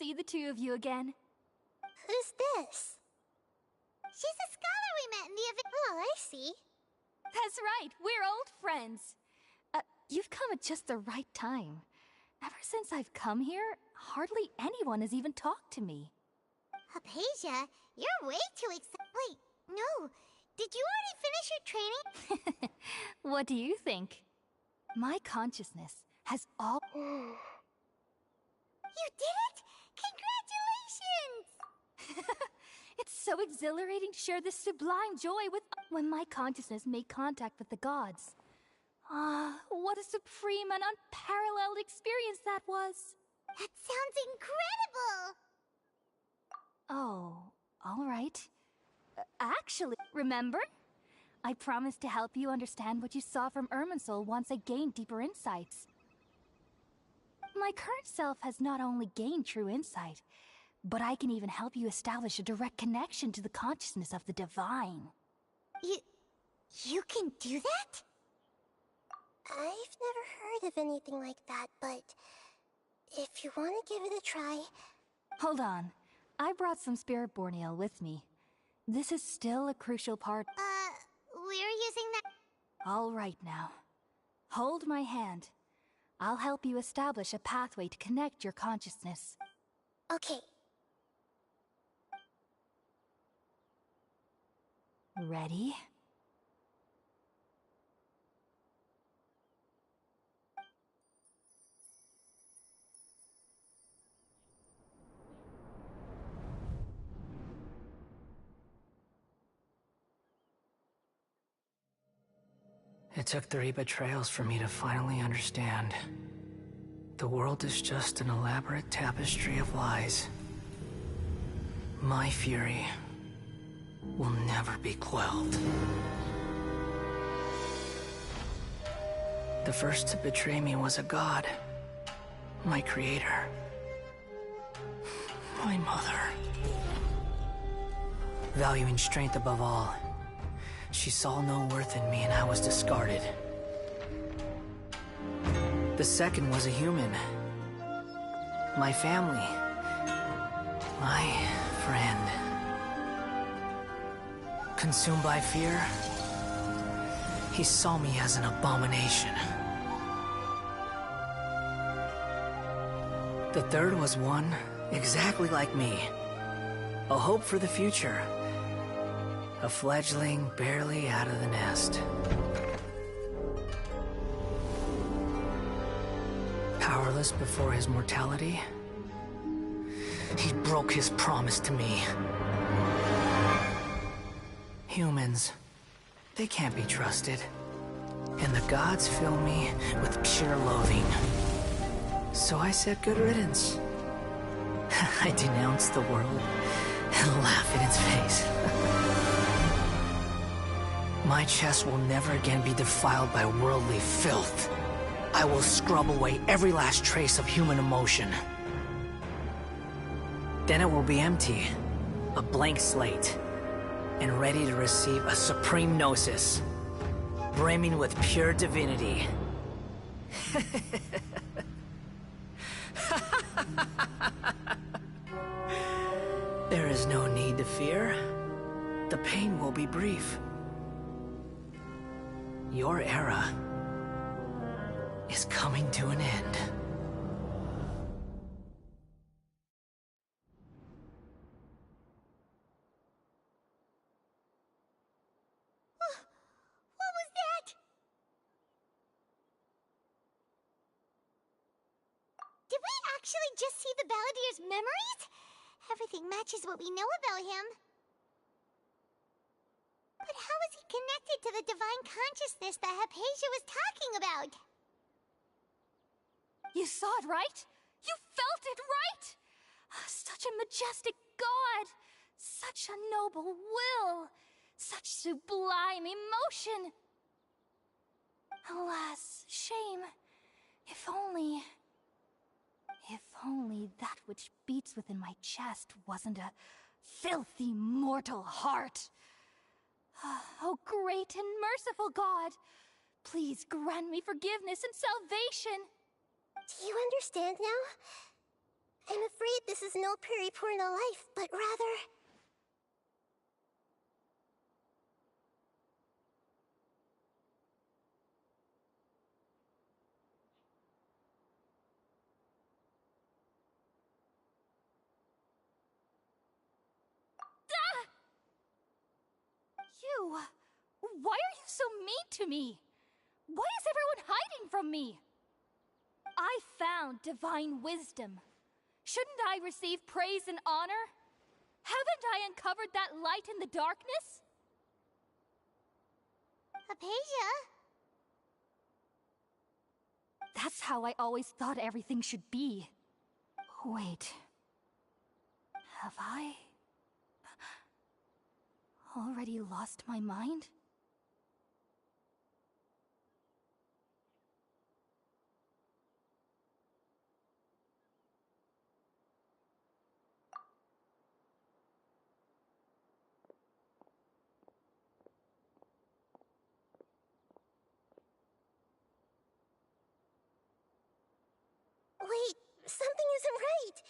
see the two of you again. Who's this? She's a scholar we met in the event. Oh, I see. That's right, we're old friends. You've come at just the right time. Ever since I've come here, hardly anyone has even talked to me. Hypatia, you're way too Wait, no. Did you already finish your training? What do you think? My consciousness has all... You did it! Congratulations! It's so exhilarating to share this sublime joy with... When my consciousness made contact with the gods. Ah, what a supreme and unparalleled experience that was! That sounds incredible! Oh, all right. Actually, remember? I promised to help you understand what you saw from Irminsul once I gained deeper insights. My current self has not only gained true insight, but I can even help you establish a direct connection to the consciousness of the divine. You can do that? I've never heard of anything like that, but if you want to give it a try... Hold on. I brought some spirit-born ale with me. This is still a crucial part. We're using that... All right now. Hold my hand. I'll help you establish a pathway to connect your consciousness. Okay. Ready? It took 3 betrayals for me to finally understand. The world is just an elaborate tapestry of lies. My fury will never be quelled. The first to betray me was a god. My creator. My mother. Valuing strength above all, she saw no worth in me and I was discarded. The second was a human. My family. My friend. Consumed by fear, he saw me as an abomination. The third was one exactly like me. A hope for the future. A fledgling barely out of the nest. Powerless before his mortality, he broke his promise to me. Humans, they can't be trusted. And the gods fill me with pure loathing. So I said good riddance. I denounce the world and laugh in its face. My chest will never again be defiled by worldly filth. I will scrub away every last trace of human emotion. Then it will be empty, a blank slate, and ready to receive a supreme gnosis, brimming with pure divinity. There is no need to fear. The pain will be brief. Your era is coming to an end. What was that? Did we actually just see the Balladier's memories? Everything matches what we know about him. But how is he connected to the divine consciousness that Hypatia was talking about? You saw it, right? You felt it, right? Such a majestic god! Such a noble will! Such sublime emotion! Alas, shame. If only that which beats within my chest wasn't a filthy mortal heart. Oh, great and merciful God, please grant me forgiveness and salvation. Do you understand now? I'm afraid this is no periporno life, but rather... You! Why are you so mean to me? Why is everyone hiding from me? I found divine wisdom. Shouldn't I receive praise and honor? Haven't I uncovered that light in the darkness? Apeja? That's how I always thought everything should be. Wait. Have I already lost my mind? Wait, something isn't right.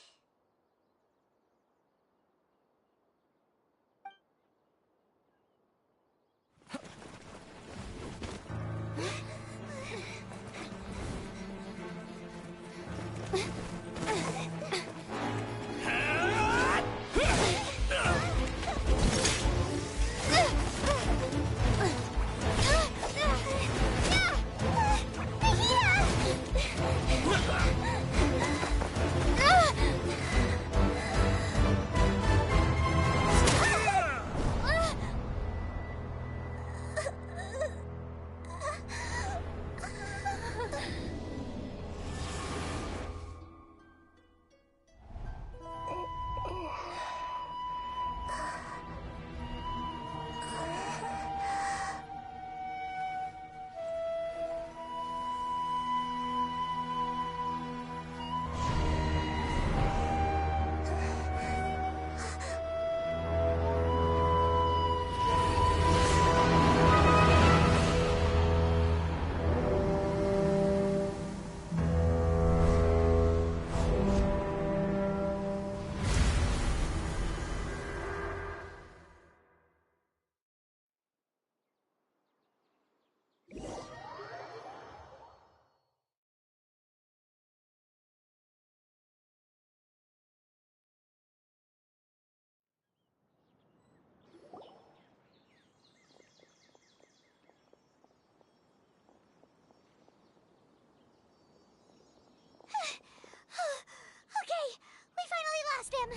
Okay, we finally lost him.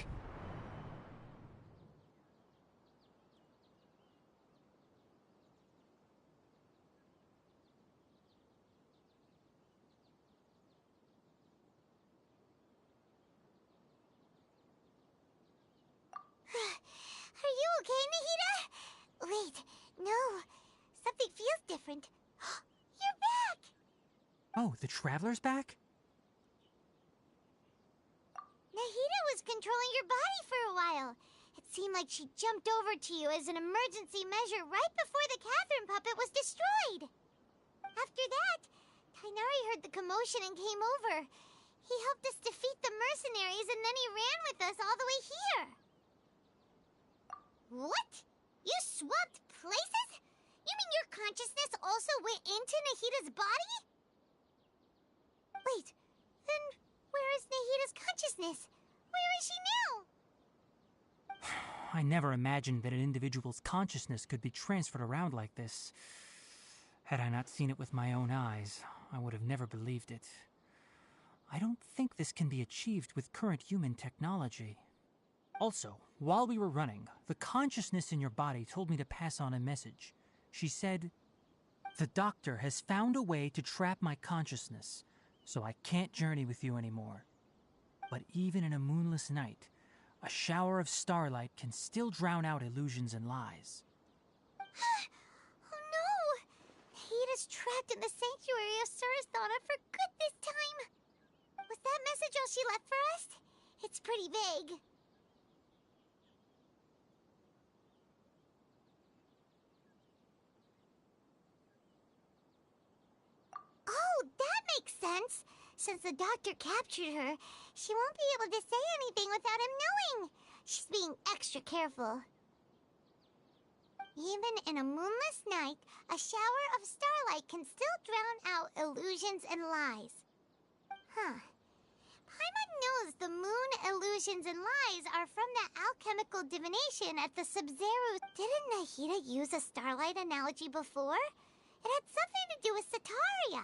Are you okay, Nahida? Wait, no. Something feels different. You're back! Oh, the Traveler's back? Nahida was controlling your body for a while. It seemed like she jumped over to you as an emergency measure right before the Catherine puppet was destroyed. After that, Tainari heard the commotion and came over. He helped us defeat the mercenaries and then he ran with us all the way here. What? You swapped places? You mean your consciousness also went into Nahida's body? Wait, then where is Nahida's consciousness? Where is she now? I never imagined that an individual's consciousness could be transferred around like this. Had I not seen it with my own eyes, I would have never believed it. I don't think this can be achieved with current human technology. Also, while we were running, the consciousness in your body told me to pass on a message. She said, "The doctor has found a way to trap my consciousness, so I can't journey with you anymore. But even in a moonless night, a shower of starlight can still drown out illusions and lies." Oh no! Nahida's trapped in the sanctuary of Surasthana for good this time. Was that message all she left for us? It's pretty vague. Oh, that makes sense. since the doctor captured her, she won't be able to say anything without him knowing. She's being extra careful. Even in a moonless night, a shower of starlight can still drown out illusions and lies. Huh. Paimon knows the moon illusions and lies are from the alchemical divination at the Sub-Zero. Didn't Nahida use a starlight analogy before? It had something to do with Sataria.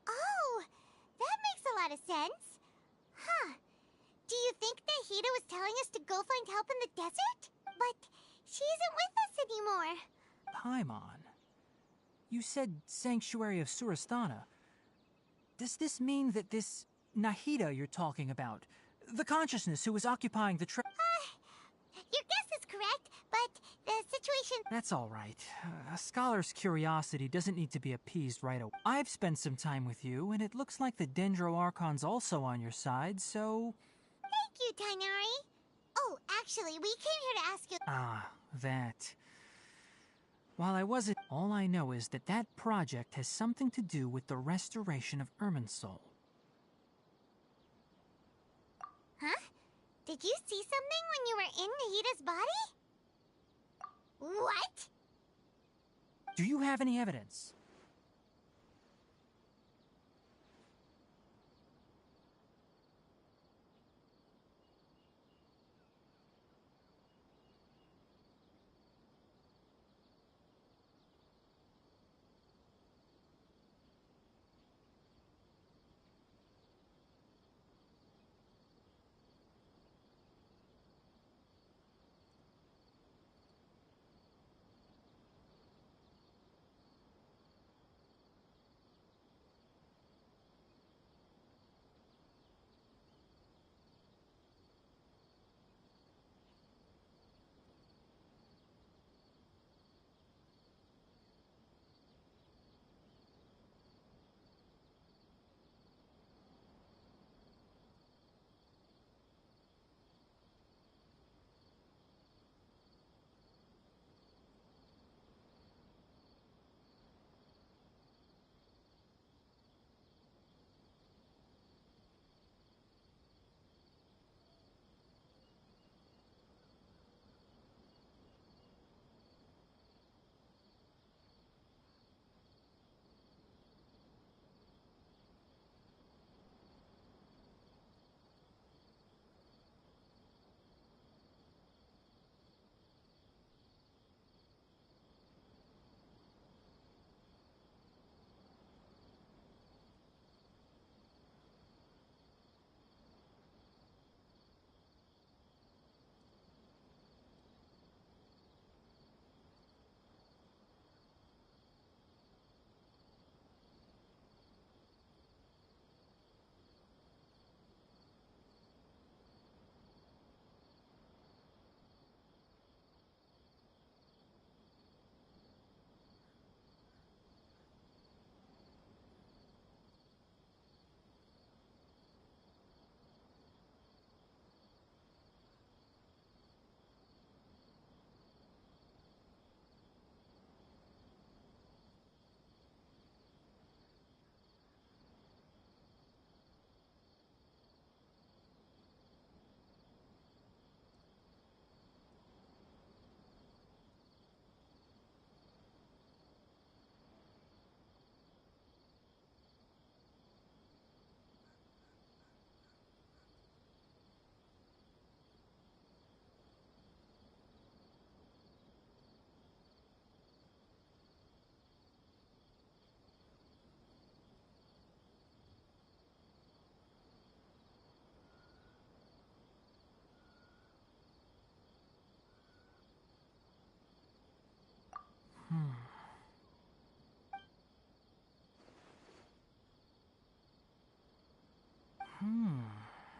Oh, that makes a lot of sense. Huh. Do you think Nahida was telling us to go find help in the desert? But she isn't with us anymore. Paimon, you said Sanctuary of Surasthana. Does this mean that this Nahida you're talking about, the consciousness who was occupying the Your guess is correct, but the situation... That's all right. A scholar's curiosity doesn't need to be appeased right away. I've spent some time with you, and it looks like the Dendro Archon's also on your side, so... Thank you, Tighnari. Oh, actually, we came here to ask you... Ah, that. While I wasn't... All I know is that that project has something to do with the restoration of Irminsul. Huh? Did you see something when you were in Nahida's body? What? Do you have any evidence?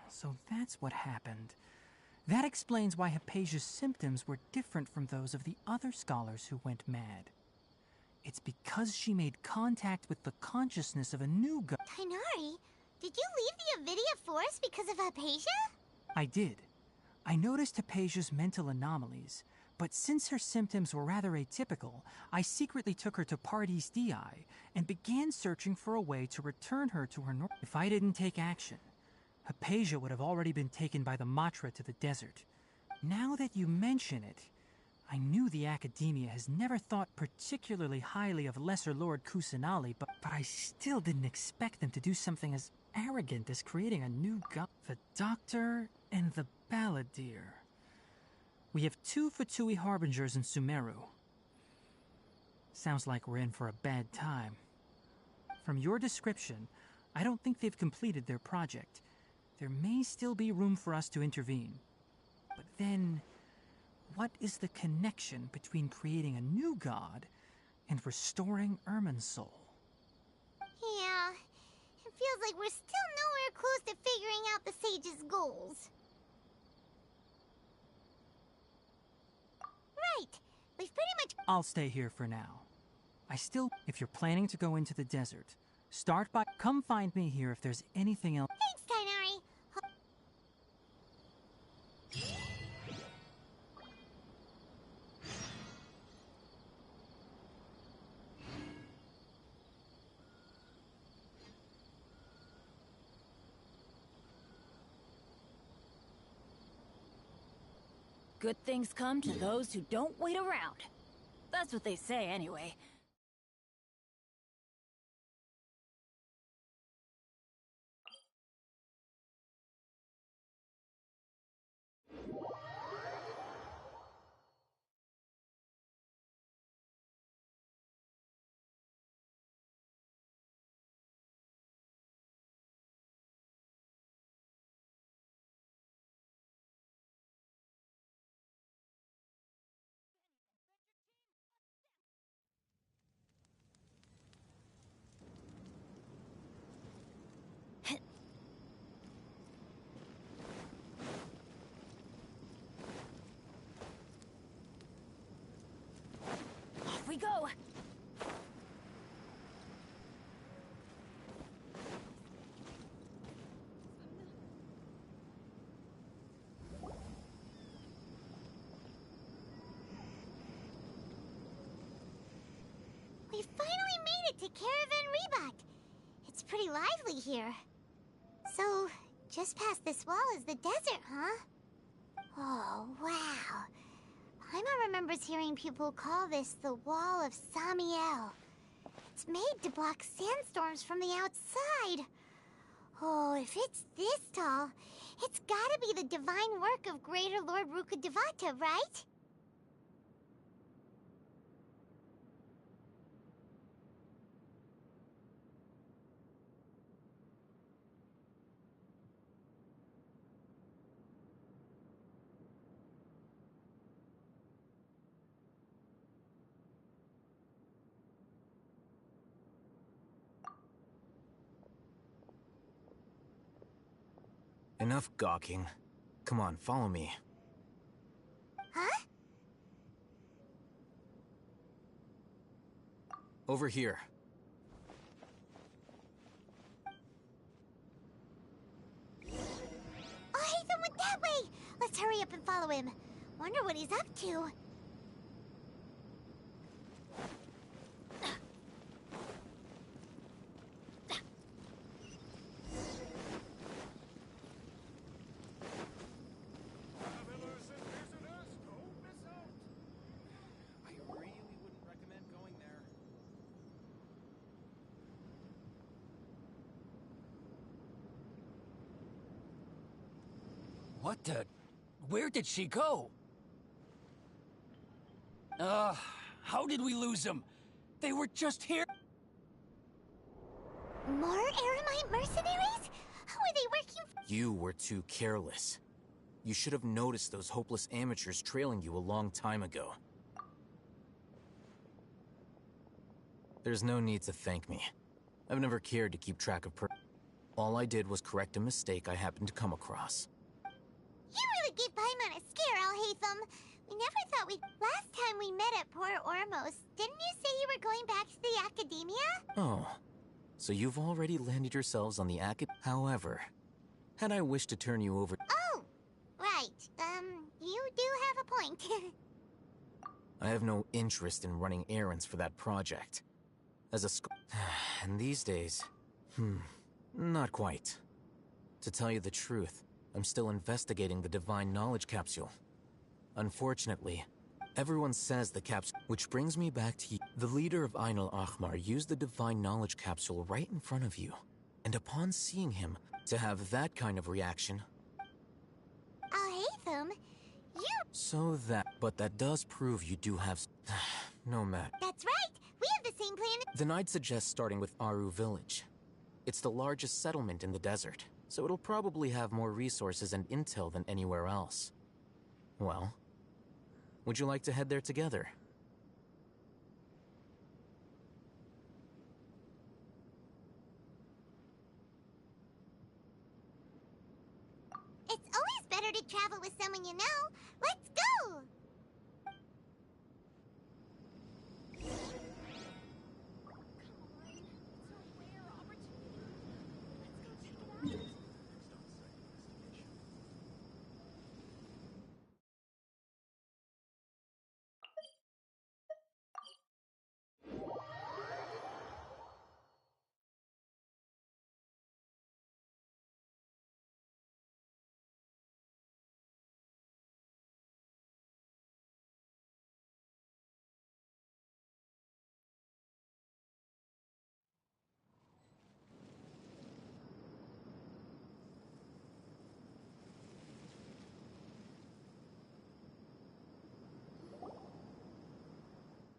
So that's what happened. That explains why Hypatia's symptoms were different from those of the other scholars who went mad. It's because she made contact with the consciousness of a new god. Tighnari, did you leave the Avidia Forest because of Hypatia? I did. I noticed Hypatia's mental anomalies, But since her symptoms were rather atypical, I secretly took her to Party's DI and began searching for a way to return her to her normal. If I didn't take action, Hypatia would have already been taken by the Matra to the desert. Now that you mention it, I knew the Academia has never thought particularly highly of Lesser Lord Kusanali, but I still didn't expect them to do something as arrogant as creating a new god. The Doctor and the Balladeer. We have 2 Fatui Harbingers in Sumeru. Sounds like we're in for a bad time. From your description, I don't think they've completed their project. There may still be room for us to intervene. But then, what is the connection between creating a new god and restoring Irminsul? Yeah, it feels like we're still nowhere close to figuring out the sage's goals. Right, we've pretty much... I'll stay here for now. If you're planning to go into the desert, start by... Come find me here if there's anything else. Thanks, Kainari. Good things come to those who don't wait around. That's what they say, anyway. Off we go! We finally made it to Caravan Rebot. It's pretty lively here. So, just past this wall is the desert, huh? Oh, wow. Paimon remembers hearing people call this the Wall of Samiel. It's made to block sandstorms from the outside. Oh, if it's this tall, it's gotta be the divine work of Greater Lord Rukkhadevata, right? Enough gawking. Come on, follow me. Huh? Over here. Oh, Haytham went that way! Let's hurry up and follow him. Wonder what he's up to. What the... Where did she go? How did we lose them? They were just here. More Eremite mercenaries? How are they working for— You were too careless. You should have noticed those hopeless amateurs trailing you a long time ago. There's no need to thank me. I've never cared to keep track of all I did was correct a mistake I happened to come across. You really gave Paimon a scare, Alhaitham. We never thought we'd— Last time we met at Port Ormos, didn't you say you were going back to the Academia? Oh, so you've already landed yourselves on the However, had I wished to turn you over— Oh, right. You do have a point. I have no interest in running errands for that project. As a and these days, not quite. To tell you the truth, I'm still investigating the Divine Knowledge Capsule. Unfortunately, everyone says the capsule, which brings me back to you. The leader of Ain al-Ahmar used the Divine Knowledge Capsule right in front of you, and upon seeing him, to have that kind of reaction. Al-Haytham, you... So that, but that does prove you do have no matter. That's right, we have the same plan. Then I'd suggest starting with Aru Village. It's the largest settlement in the desert, so it'll probably have more resources and intel than anywhere else. Well, would you like to head there together? It's always better to travel with someone you know. Let's go!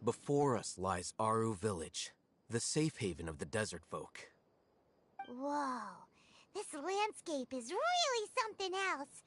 Before us lies Aru Village, the safe haven of the desert folk. Whoa, this landscape is really something else.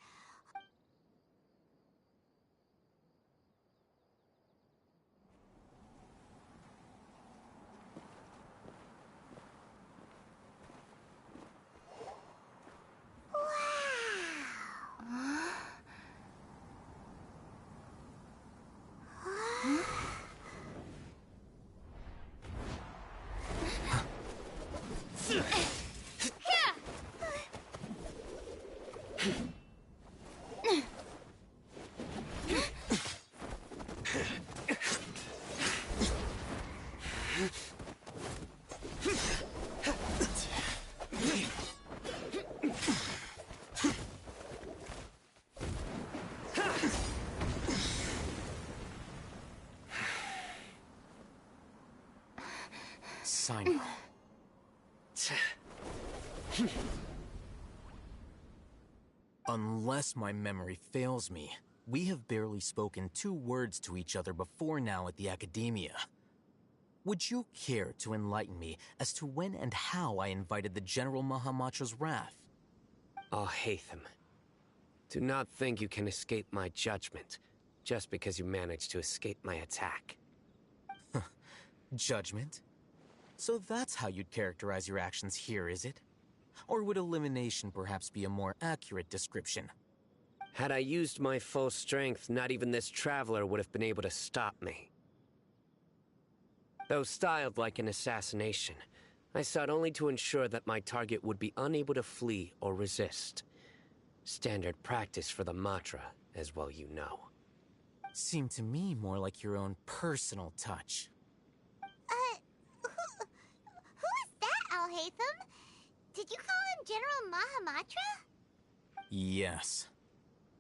Sign. Unless my memory fails me, we have barely spoken 2 words to each other before now at the Academia. Would you care to enlighten me as to when and how I invited the General Mahamatra's wrath? Al-Haytham, do not think you can escape my judgment just because you managed to escape my attack. Judgment? So that's how you'd characterize your actions here, is it? Or would elimination perhaps be a more accurate description? Had I used my full strength, not even this traveler would have been able to stop me. Though styled like an assassination, I sought only to ensure that my target would be unable to flee or resist. Standard practice for the Matra, as well you know. Seemed to me more like your own personal touch. Who is that, Al-Haytham? Did you call him General Mahamatra? Yes.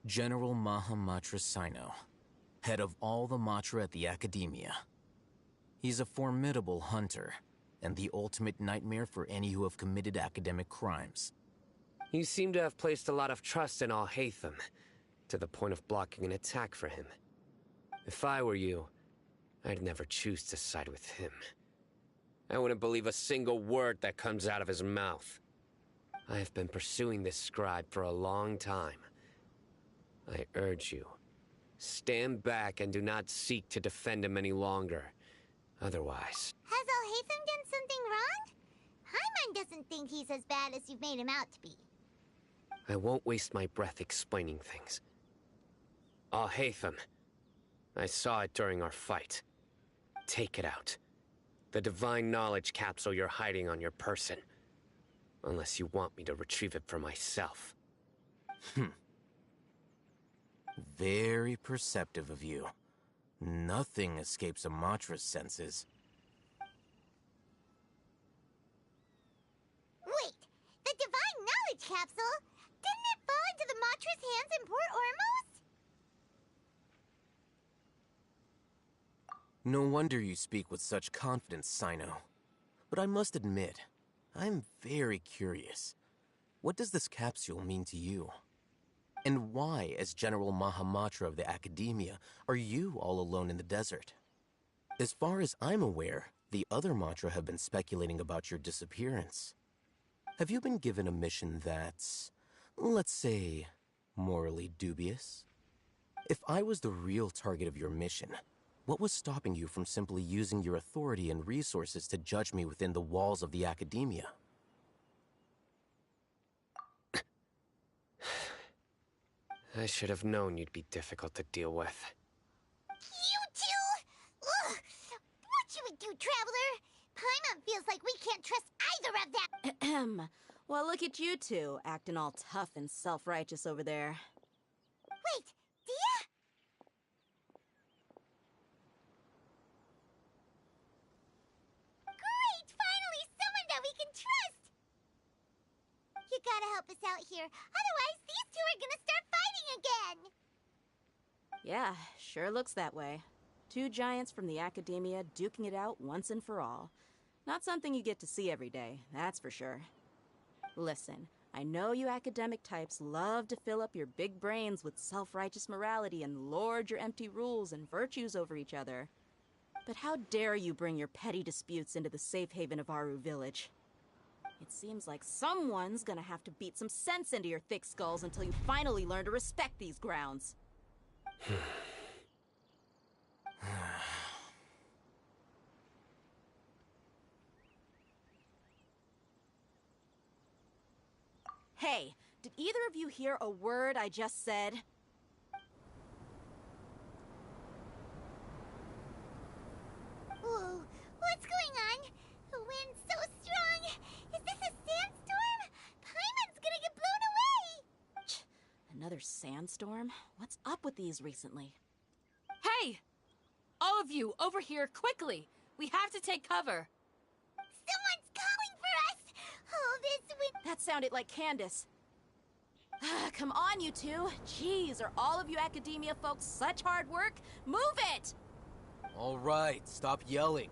General Mahamatra Sino, head of all the Matra at the Academia. He's a formidable hunter, and the ultimate nightmare for any who have committed academic crimes. You seem to have placed a lot of trust in Al-Haytham, to the point of blocking an attack for him. If I were you, I'd never choose to side with him. I wouldn't believe a single word that comes out of his mouth. I have been pursuing this scribe for a long time. I urge you, stand back and do not seek to defend him any longer. Otherwise... Has Al-Haytham done something wrong? Hyman doesn't think he's as bad as you've made him out to be. I won't waste my breath explaining things. Al-Haytham, I saw it during our fight. Take it out. The Divine Knowledge Capsule you're hiding on your person. Unless you want me to retrieve it for myself. Very perceptive of you. Nothing escapes a mantra's senses. Wait, the Divine Knowledge Capsule? Didn't it fall into the mantra's hands in Port Ormos? No wonder you speak with such confidence, Sino. But I must admit, I'm very curious. What does this capsule mean to you? And why, as General Mahamatra of the Academia, are you all alone in the desert? As far as I'm aware, the other Matra have been speculating about your disappearance. Have you been given a mission that's, let's say, morally dubious? If I was the real target of your mission, what was stopping you from simply using your authority and resources to judge me within the walls of the Academia? I should have known you'd be difficult to deal with. You two? Ugh! What you would do, Traveler? Paimon feels like we can't trust either of them. Ahem. Well, look at you two, acting all tough and self-righteous over there. Wait, Dia? Great! Finally, someone that we can trust! You gotta help us out here. Otherwise, these two are gonna start fighting again! Yeah, sure looks that way. Two giants from the Academia duking it out once and for all. Not something you get to see every day, that's for sure. Listen, I know you academic types love to fill up your big brains with self-righteous morality and lord your empty rules and virtues over each other. But how dare you bring your petty disputes into the safe haven of Aru Village? It seems like someone's gonna have to beat some sense into your thick skulls until you finally learn to respect these grounds. Hey, did either of you hear a word I just said? Whoa, what's going on? The wind's so strong. Is this a sandstorm? Paimon's gonna get blown away. Another sandstorm? What's up with these recently? Hey! All of you, over here, quickly! We have to take cover! Someone's calling for us! Oh, this wind... That sounded like Candace. Come on, you two. Jeez, are all of you Academia folks such hard work? Move it! All right, stop yelling.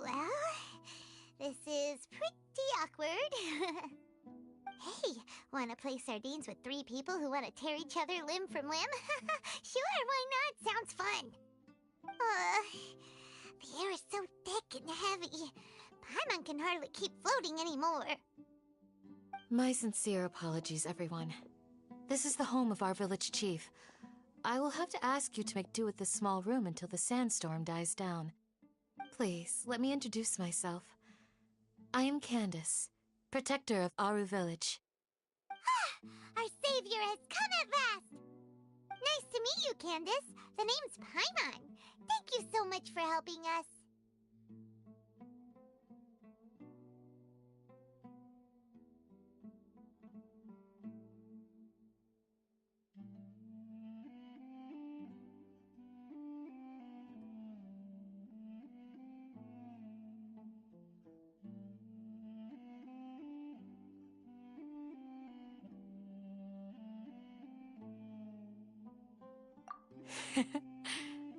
Well, this is pretty awkward. Hey, wanna play sardines with three people who wanna tear each other limb from limb? Sure, why not? Sounds fun. The air is so thick and heavy. Paimon can hardly keep floating anymore. My sincere apologies, everyone. This is the home of our village chief. I will have to ask you to make do with this small room until the sandstorm dies down. Please, let me introduce myself. I am Candace, protector of Aru Village. Our savior has come at last! Nice to meet you, Candace. The name's Paimon. Thank you so much for helping us.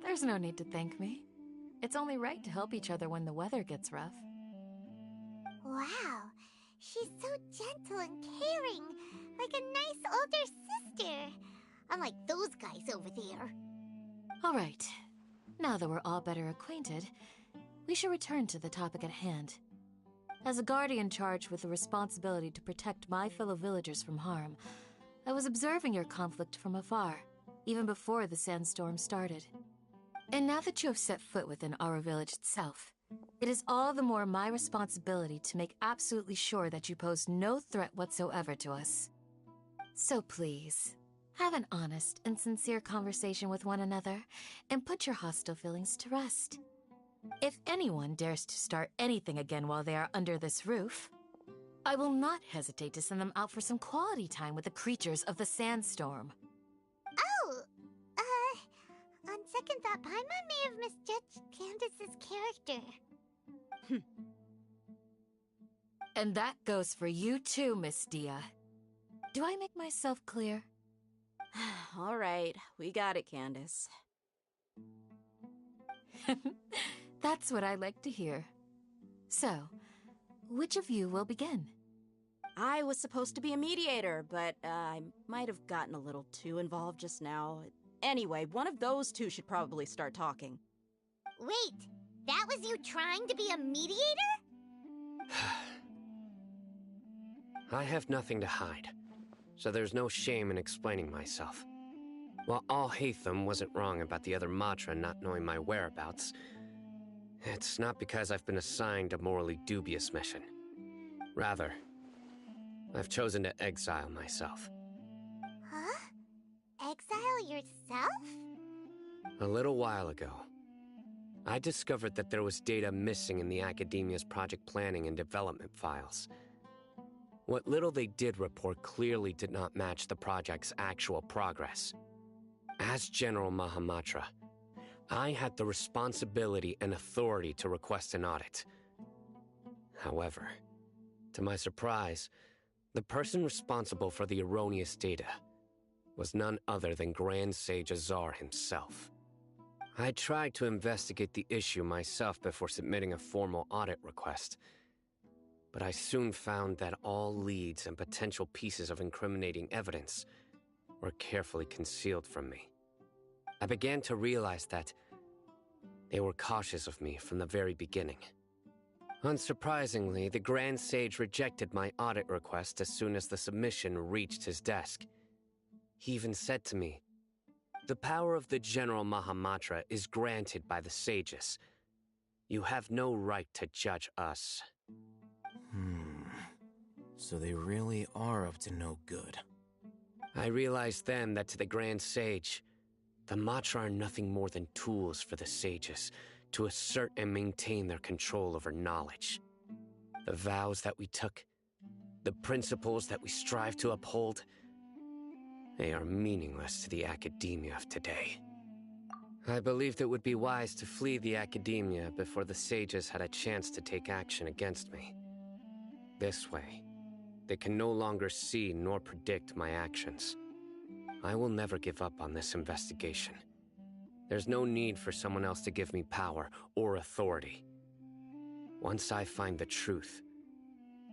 There's no need to thank me. It's only right to help each other when the weather gets rough. Wow, she's so gentle and caring, like a nice older sister. Unlike those guys over there. All right. Now that we're all better acquainted, we should return to the topic at hand. As a guardian charged with the responsibility to protect my fellow villagers from harm, I was observing your conflict from afar, even before the sandstorm started. And now that you have set foot within our village itself, it is all the more my responsibility to make absolutely sure that you pose no threat whatsoever to us. So please, have an honest and sincere conversation with one another, and put your hostile feelings to rest. If anyone dares to start anything again while they are under this roof, I will not hesitate to send them out for some quality time with the creatures of the sandstorm. Oh, on second thought, Paimon may have misjudged Candace's character. And that goes for you too, Miss Dia. Do I make myself clear? All right, we got it, Candace. That's what I like to hear. So, which of you will begin? I was supposed to be a mediator, but I might have gotten a little too involved just now. Anyway, one of those two should probably start talking. Wait, that was you trying to be a mediator? I have nothing to hide, so there's no shame in explaining myself. While Al-Haytham wasn't wrong about the other Matra not knowing my whereabouts, it's not because I've been assigned a morally dubious mission. Rather, I've chosen to exile myself. Huh? Exile yourself? A little while ago, I discovered that there was data missing in the Academia's project planning and development files. What little they did report clearly did not match the project's actual progress. As General Mahamatra, I had the responsibility and authority to request an audit. However, to my surprise, the person responsible for the erroneous data was none other than Grand Sage Azar himself. I tried to investigate the issue myself before submitting a formal audit request, but I soon found that all leads and potential pieces of incriminating evidence were carefully concealed from me. I began to realize that they were cautious of me from the very beginning. Unsurprisingly, the Grand Sage rejected my audit request as soon as the submission reached his desk. He even said to me, "The power of the General Mahamatra is granted by the sages. You have no right to judge us." So they really are up to no good. I realized then that to the Grand Sage, the Matra are nothing more than tools for the sages to assert and maintain their control over knowledge. The vows that we took, the principles that we strive to uphold, they are meaningless to the Academia of today. I believed it would be wise to flee the Academia before the sages had a chance to take action against me. This way, they can no longer see nor predict my actions. I will never give up on this investigation. There's no need for someone else to give me power or authority. Once I find the truth,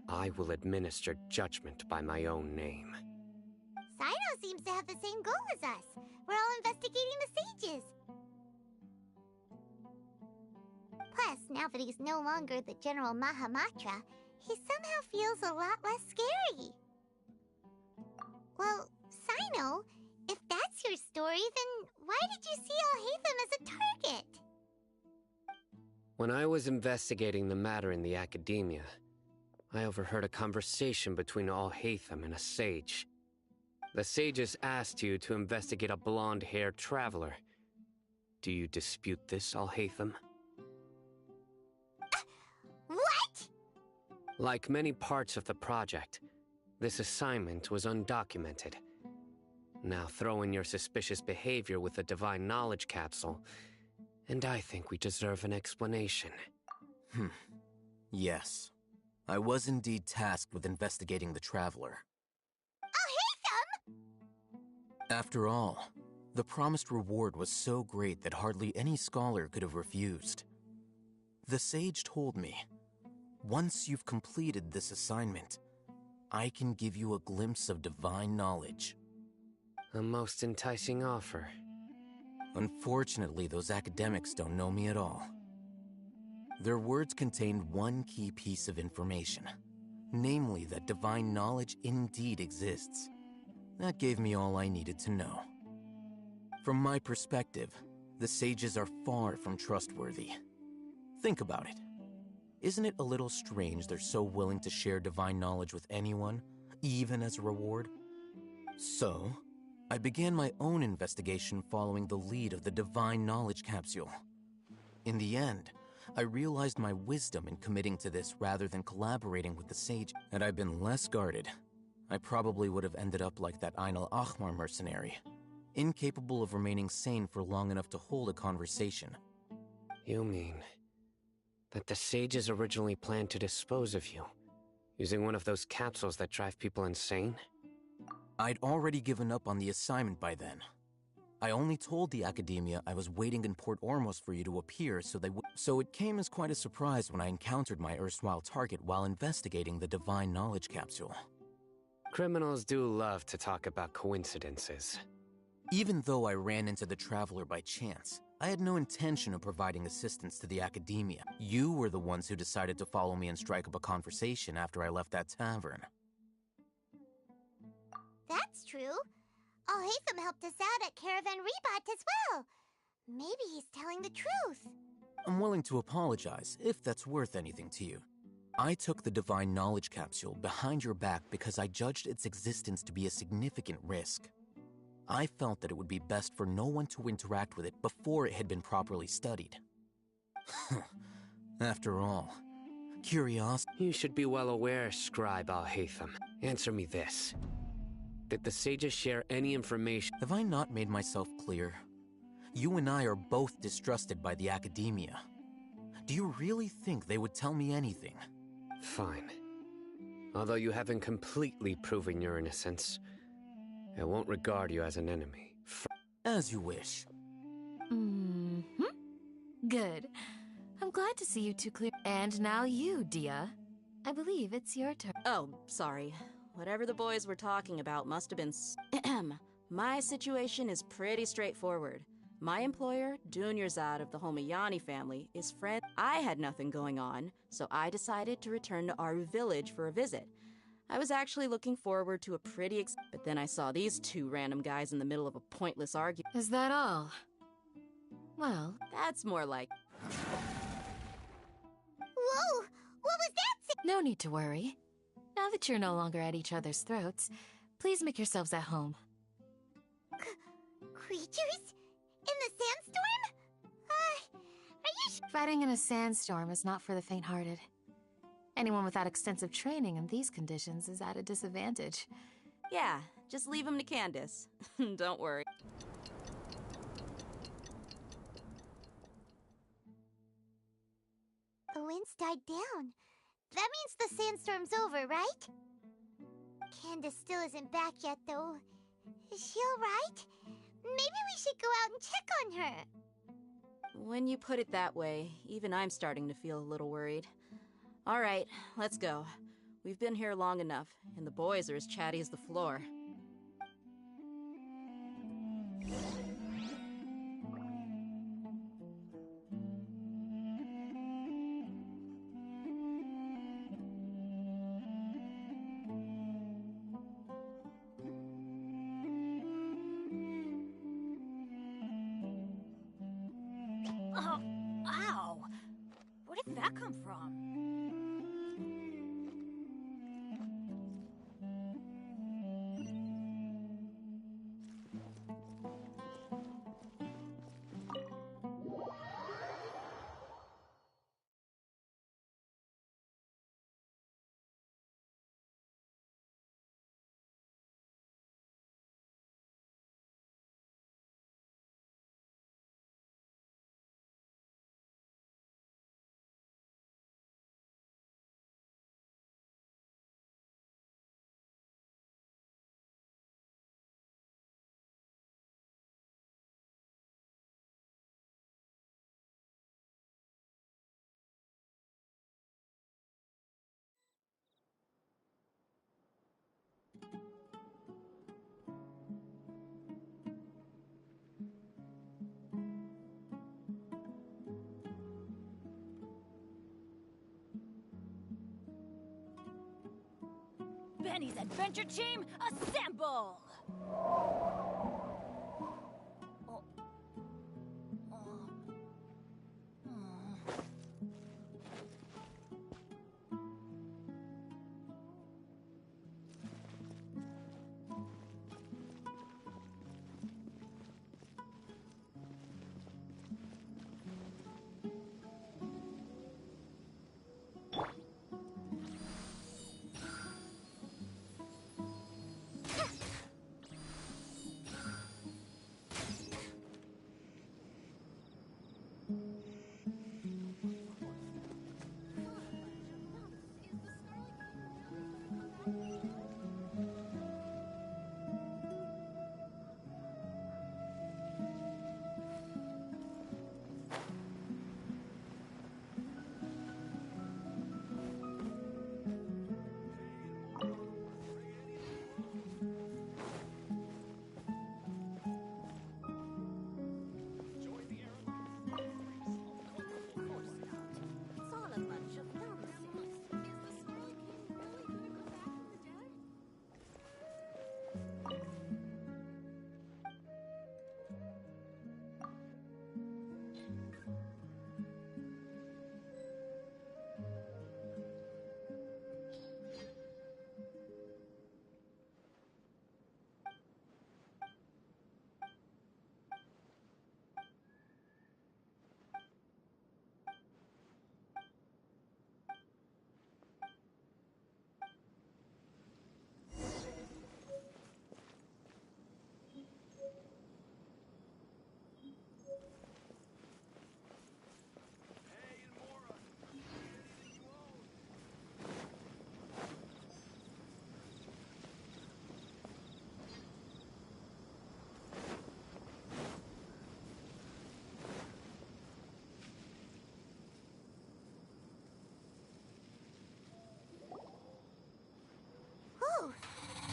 I will administer judgment by my own name. Sino seems to have the same goal as us. We're all investigating the sages. Plus, now that he's no longer the General Mahamatra, he somehow feels a lot less scary. Well, Sino, if that's that's your story, then why did you see Alhaitham as a target? When I was investigating the matter in the academia, I overheard a conversation between Alhaitham and a sage. The sages asked you to investigate a blonde-haired traveler. Do you dispute this, Alhaitham? What? Like many parts of the project, this assignment was undocumented. Now throw in your suspicious behavior with the divine knowledge capsule, and I think we deserve an explanation. Yes. I was indeed tasked with investigating the traveler. Alhaitham! After all, the promised reward was so great that hardly any scholar could have refused. The sage told me, once you've completed this assignment, I can give you a glimpse of divine knowledge. A most enticing offer. Unfortunately, those academics don't know me at all. Their words contained one key piece of information, namely that divine knowledge indeed exists. That gave me all I needed to know. From my perspective, the sages are far from trustworthy. Think about it. Isn't it a little strange they're so willing to share divine knowledge with anyone, even as a reward? So, I began my own investigation following the lead of the divine knowledge capsule. In the end, I realized my wisdom in committing to this rather than collaborating with the sage. Had I been less guarded, I probably would have ended up like that Ain al-Ahmar mercenary, incapable of remaining sane for long enough to hold a conversation. You mean that the sages originally planned to dispose of you, using one of those capsules that drive people insane? I'd already given up on the assignment by then. I only told the academia I was waiting in Port Ormos for you to appear so it came as quite a surprise when I encountered my erstwhile target while investigating the divine knowledge capsule. Criminals do love to talk about coincidences. Even though I ran into the traveler by chance, I had no intention of providing assistance to the academia. You were the ones who decided to follow me and strike up a conversation after I left that tavern. That's true. Alhaitham helped us out at Caravan Rebat as well. Maybe he's telling the truth. I'm willing to apologize, if that's worth anything to you. I took the divine knowledge capsule behind your back because I judged its existence to be a significant risk. I felt that it would be best for no one to interact with it before it had been properly studied. After all, curiosity... You should be well aware, Scribe Alhaitham. Answer me this. Did the sages share any information? Have I not made myself clear? You and I are both distrusted by the academia. Do you really think they would tell me anything? Fine. Although you haven't completely proven your innocence, I won't regard you as an enemy. As you wish. Good. I'm glad to see you two clear. And now you, Dia. I believe it's your turn. Oh, sorry. Whatever the boys were talking about must have been My situation is pretty straightforward. My employer, Dunyarzad of the Homayani family, is friend. I had nothing going on, so I decided to return to our village for a visit. I was actually looking forward to a pretty but then I saw these two random guys in the middle of a pointless argument. Is that all? Well, that's more like... Whoa! What was that? No need to worry. Now that you're no longer at each other's throats, please make yourselves at home. Creatures? In the sandstorm? Are you Fighting in a sandstorm is not for the faint-hearted. Anyone without extensive training in these conditions is at a disadvantage. Yeah, just leave him to Candace. Don't worry. The winds died down. That means the sandstorm's over, right? Candace still isn't back yet, though. Is she alright? Maybe we should go out and check on her. When you put it that way, even I'm starting to feel a little worried. All right, let's go. We've been here long enough, and the boys are as chatty as the floor. that come from? Benny's adventure team, assemble!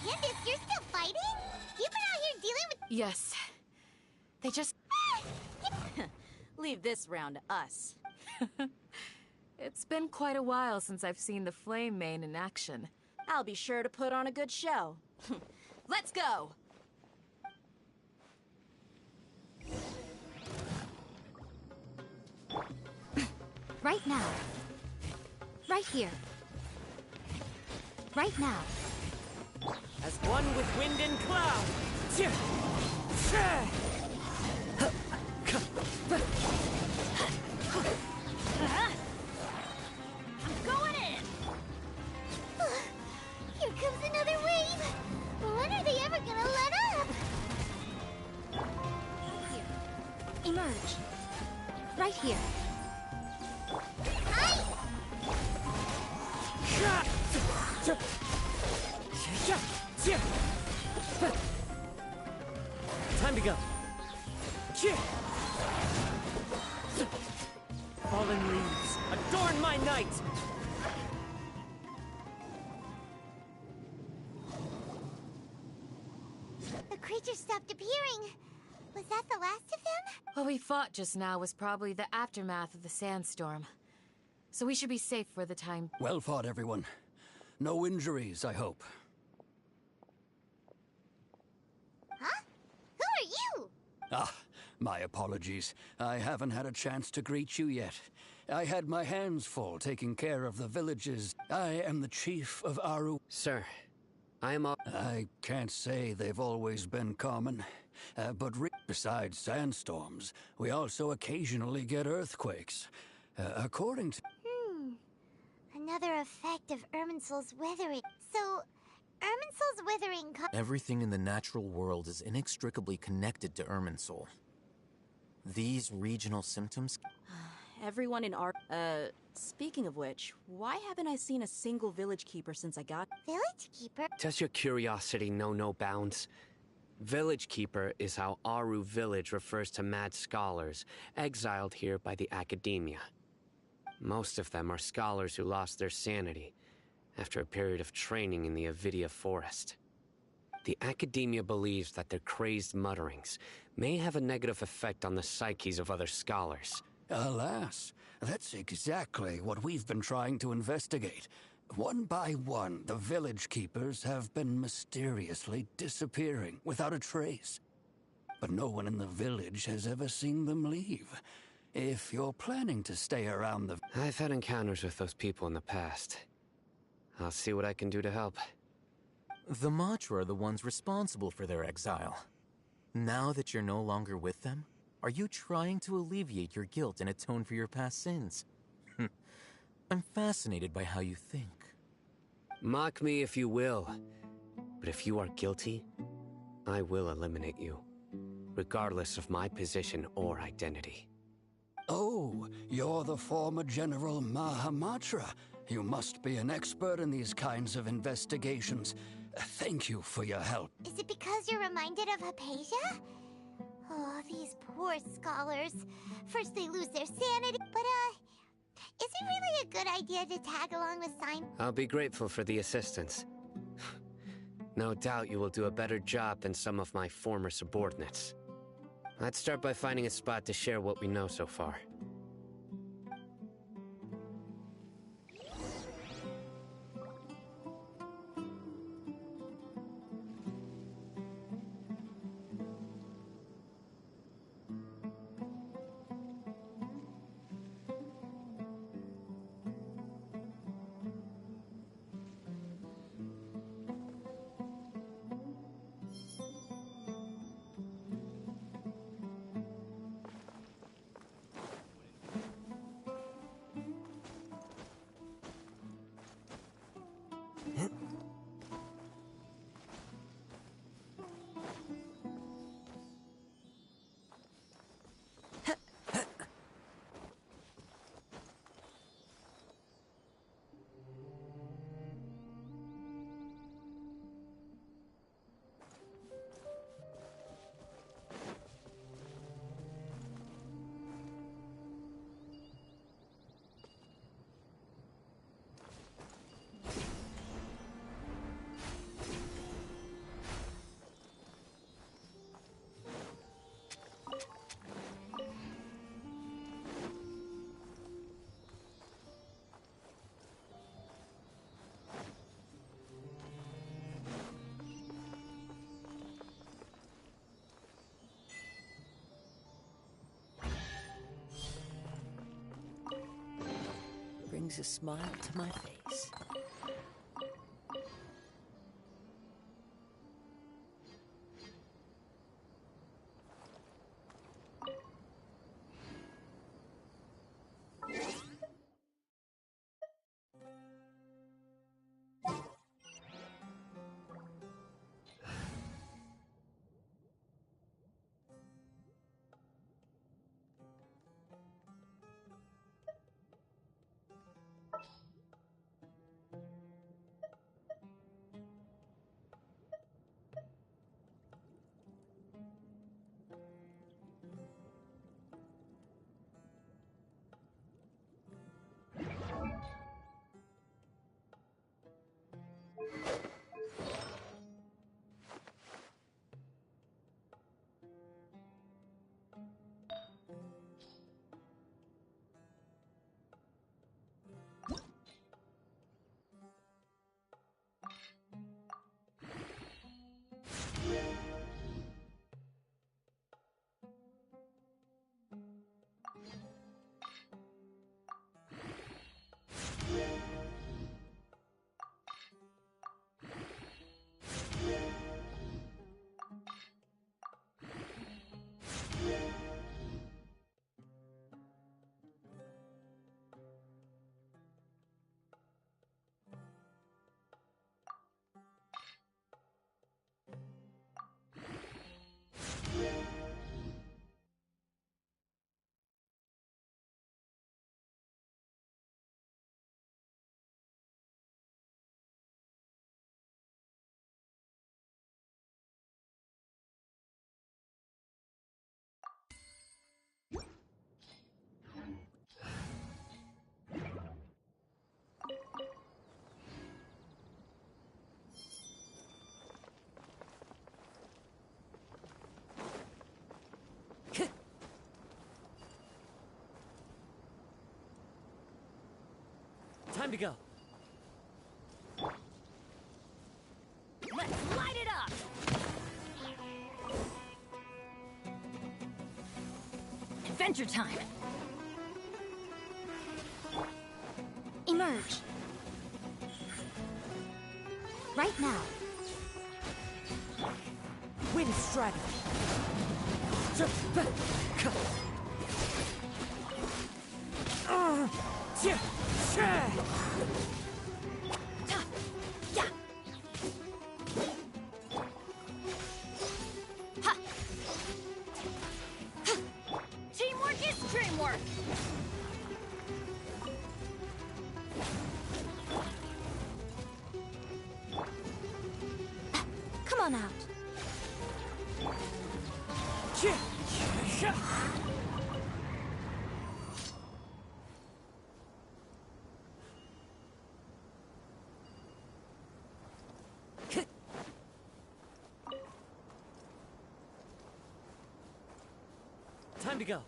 Candace, you're still fighting? You've been out here dealing with— Yes. They just... Leave this round to us. It's been quite a while since I've seen the Flame Main in action. I'll be sure to put on a good show. Let's go! Right now. Right here. Right now. As one with wind and cloud! I'm going in! Here comes another wave! When are they ever gonna let up? Here. Emerge. Right here. Time to go. Fallen leaves, adorn my night! The creature stopped appearing. Was that the last of them? What we fought just now was probably the aftermath of the sandstorm. So we should be safe for the time. Well fought, everyone. No injuries, I hope. Huh? Who are you? Ah, My apologies. I haven't had a chance to greet you yet. I had my hands full taking care of the villages. I am the chief of Aru. Sir, I can't say they've always been common, but besides sandstorms, we also occasionally get earthquakes. According to... Another effect of Irminsul's weathering. So, Irminsul's weathering... Everything in the natural world is inextricably connected to Irminsul. These regional symptoms... Everyone in our... speaking of which, why haven't I seen a single village keeper since I got... Village keeper? Does your curiosity know no bounds? Village keeper is how Aru village refers to mad scholars, exiled here by the academia. Most of them are scholars who lost their sanity after a period of training in the Avidia forest. The academia believes that their crazed mutterings may have a negative effect on the psyches of other scholars. Alas, that's exactly what we've been trying to investigate. One by one, the village keepers have been mysteriously disappearing without a trace. But no one in the village has ever seen them leave. If you're planning to stay around the... I've had encounters with those people in the past. I'll see what I can do to help. The Matra are the ones responsible for their exile. Now that you're no longer with them, are you trying to alleviate your guilt and atone for your past sins? I'm fascinated by how you think. Mock me if you will, but if you are guilty, I will eliminate you, regardless of my position or identity. Oh, you're the former General Mahamatra. You must be an expert in these kinds of investigations. Thank you for your help. Is it because you're reminded of Hypatia? Oh, these poor scholars. First they lose their sanity, but is it really a good idea to tag along with Simon? I'll be grateful for the assistance. No doubt you will do a better job than some of my former subordinates. Let's start by finding a spot to share what we know so far. Brings a smile to my face. Time to go. Let's light it up! Adventure time! Emerge. Right now. Wind strategy. Teamwork is dreamwork! Come on out. Time to go.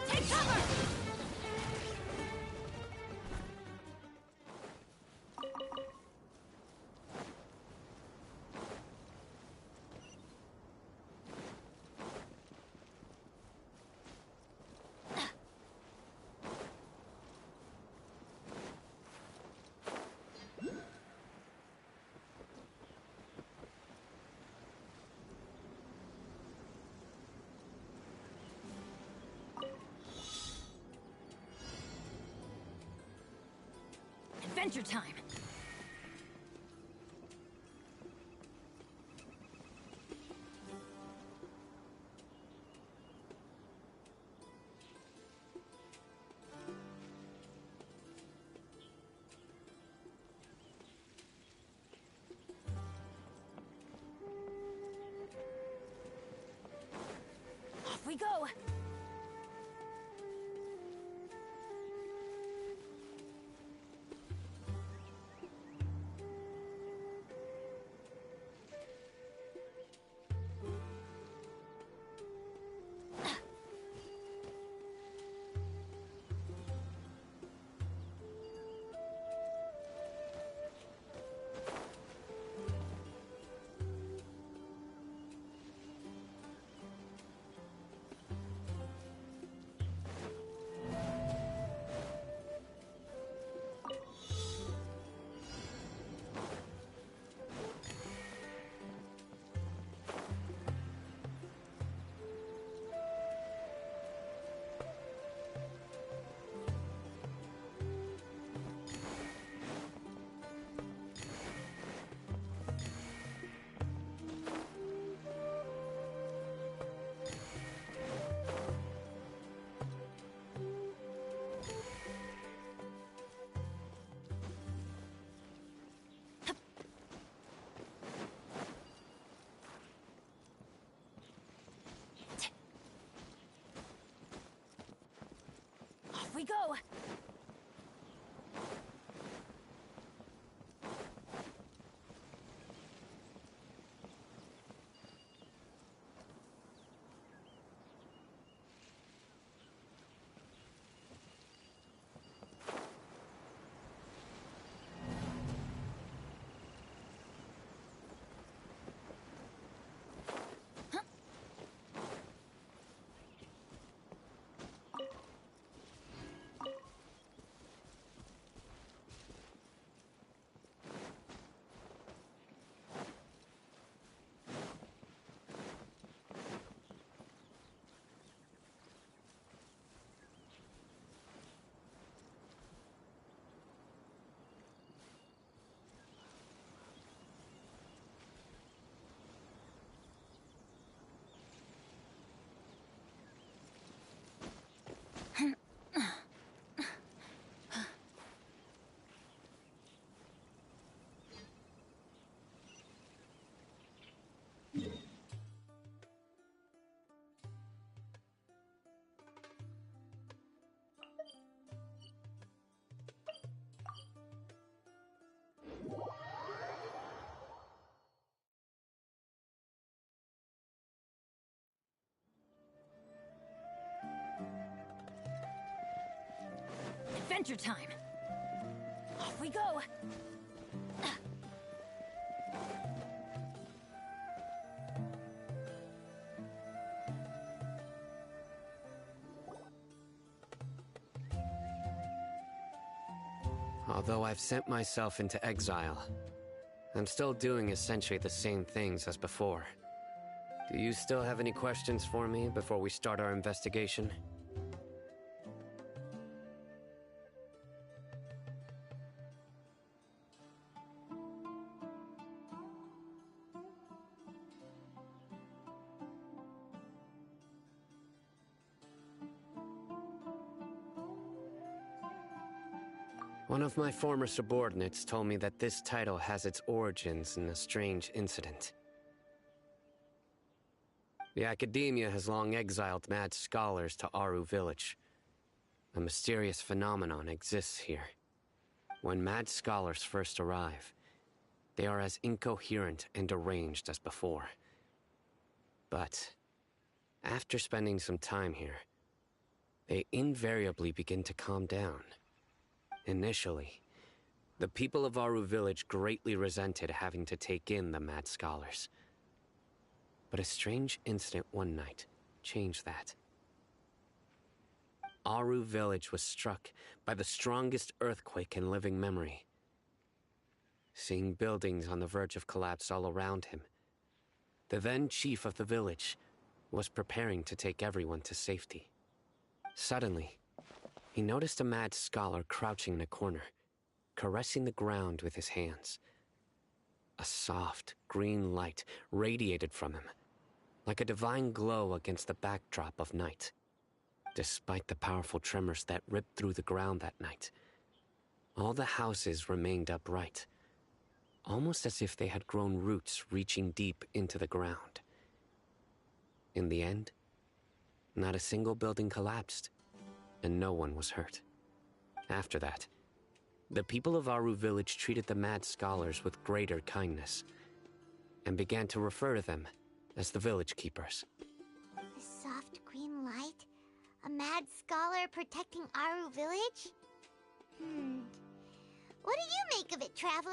Take cover! Adventure time! Off we go! Off we go! adventure time. Off we go. Although I've sent myself into exile, I'm still doing essentially the same things as before. Do you still have any questions for me before we start our investigation? One of my former subordinates told me that this title has its origins in a strange incident. The Academia has long exiled mad scholars to Aru Village. A mysterious phenomenon exists here. When mad scholars first arrive, they are as incoherent and deranged as before. But after spending some time here, they invariably begin to calm down. Initially, the people of Aru Village greatly resented having to take in the mad scholars. But a strange incident one night changed that. Aru Village was struck by the strongest earthquake in living memory. Seeing buildings on the verge of collapse all around him, the then chief of the village was preparing to take everyone to safety. Suddenly, he noticed a mad scholar crouching in a corner, caressing the ground with his hands. A soft, green light radiated from him, like a divine glow against the backdrop of night. Despite the powerful tremors that ripped through the ground that night, all the houses remained upright, almost as if they had grown roots reaching deep into the ground. In the end, not a single building collapsed, and no one was hurt. After that, the people of Aru Village treated the mad scholars with greater kindness, and began to refer to them as the village keepers. The soft green light? A mad scholar protecting Aru Village? What do you make of it, Traveler?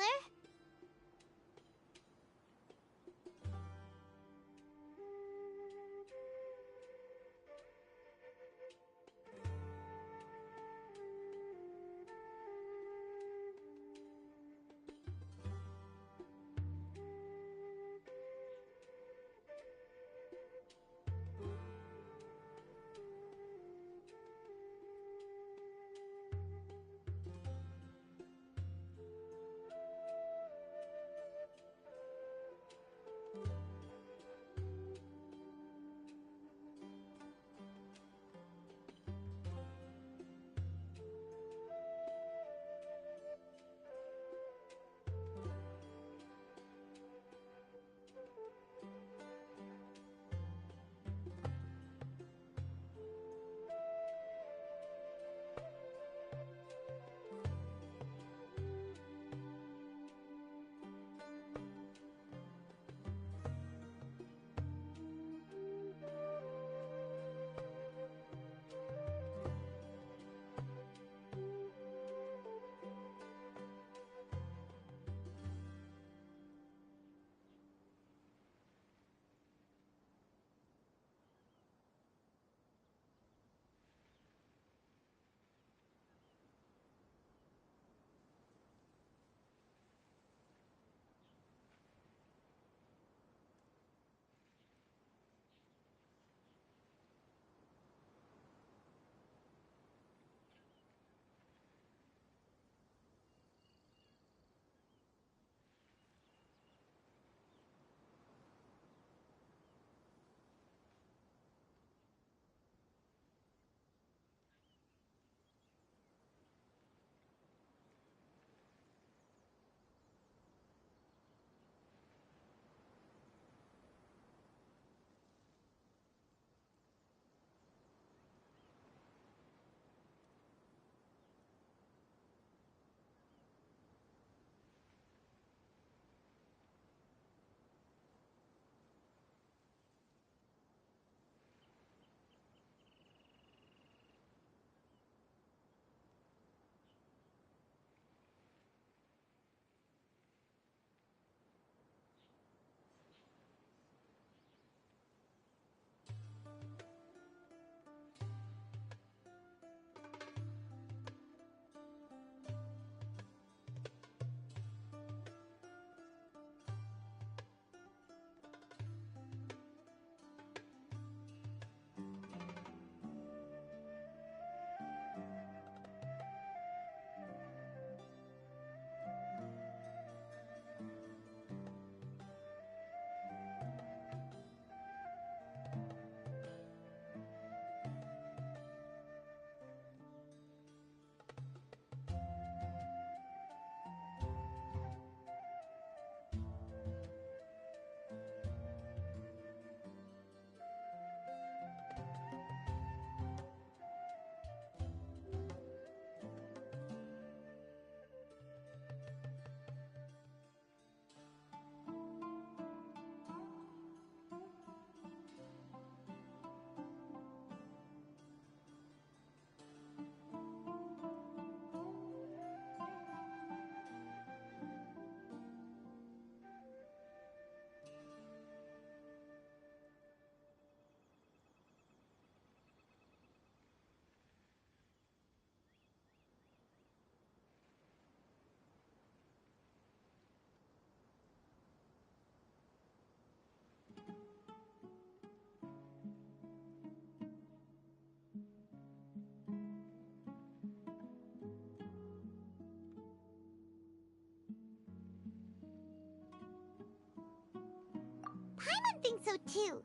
Paimon thinks so too.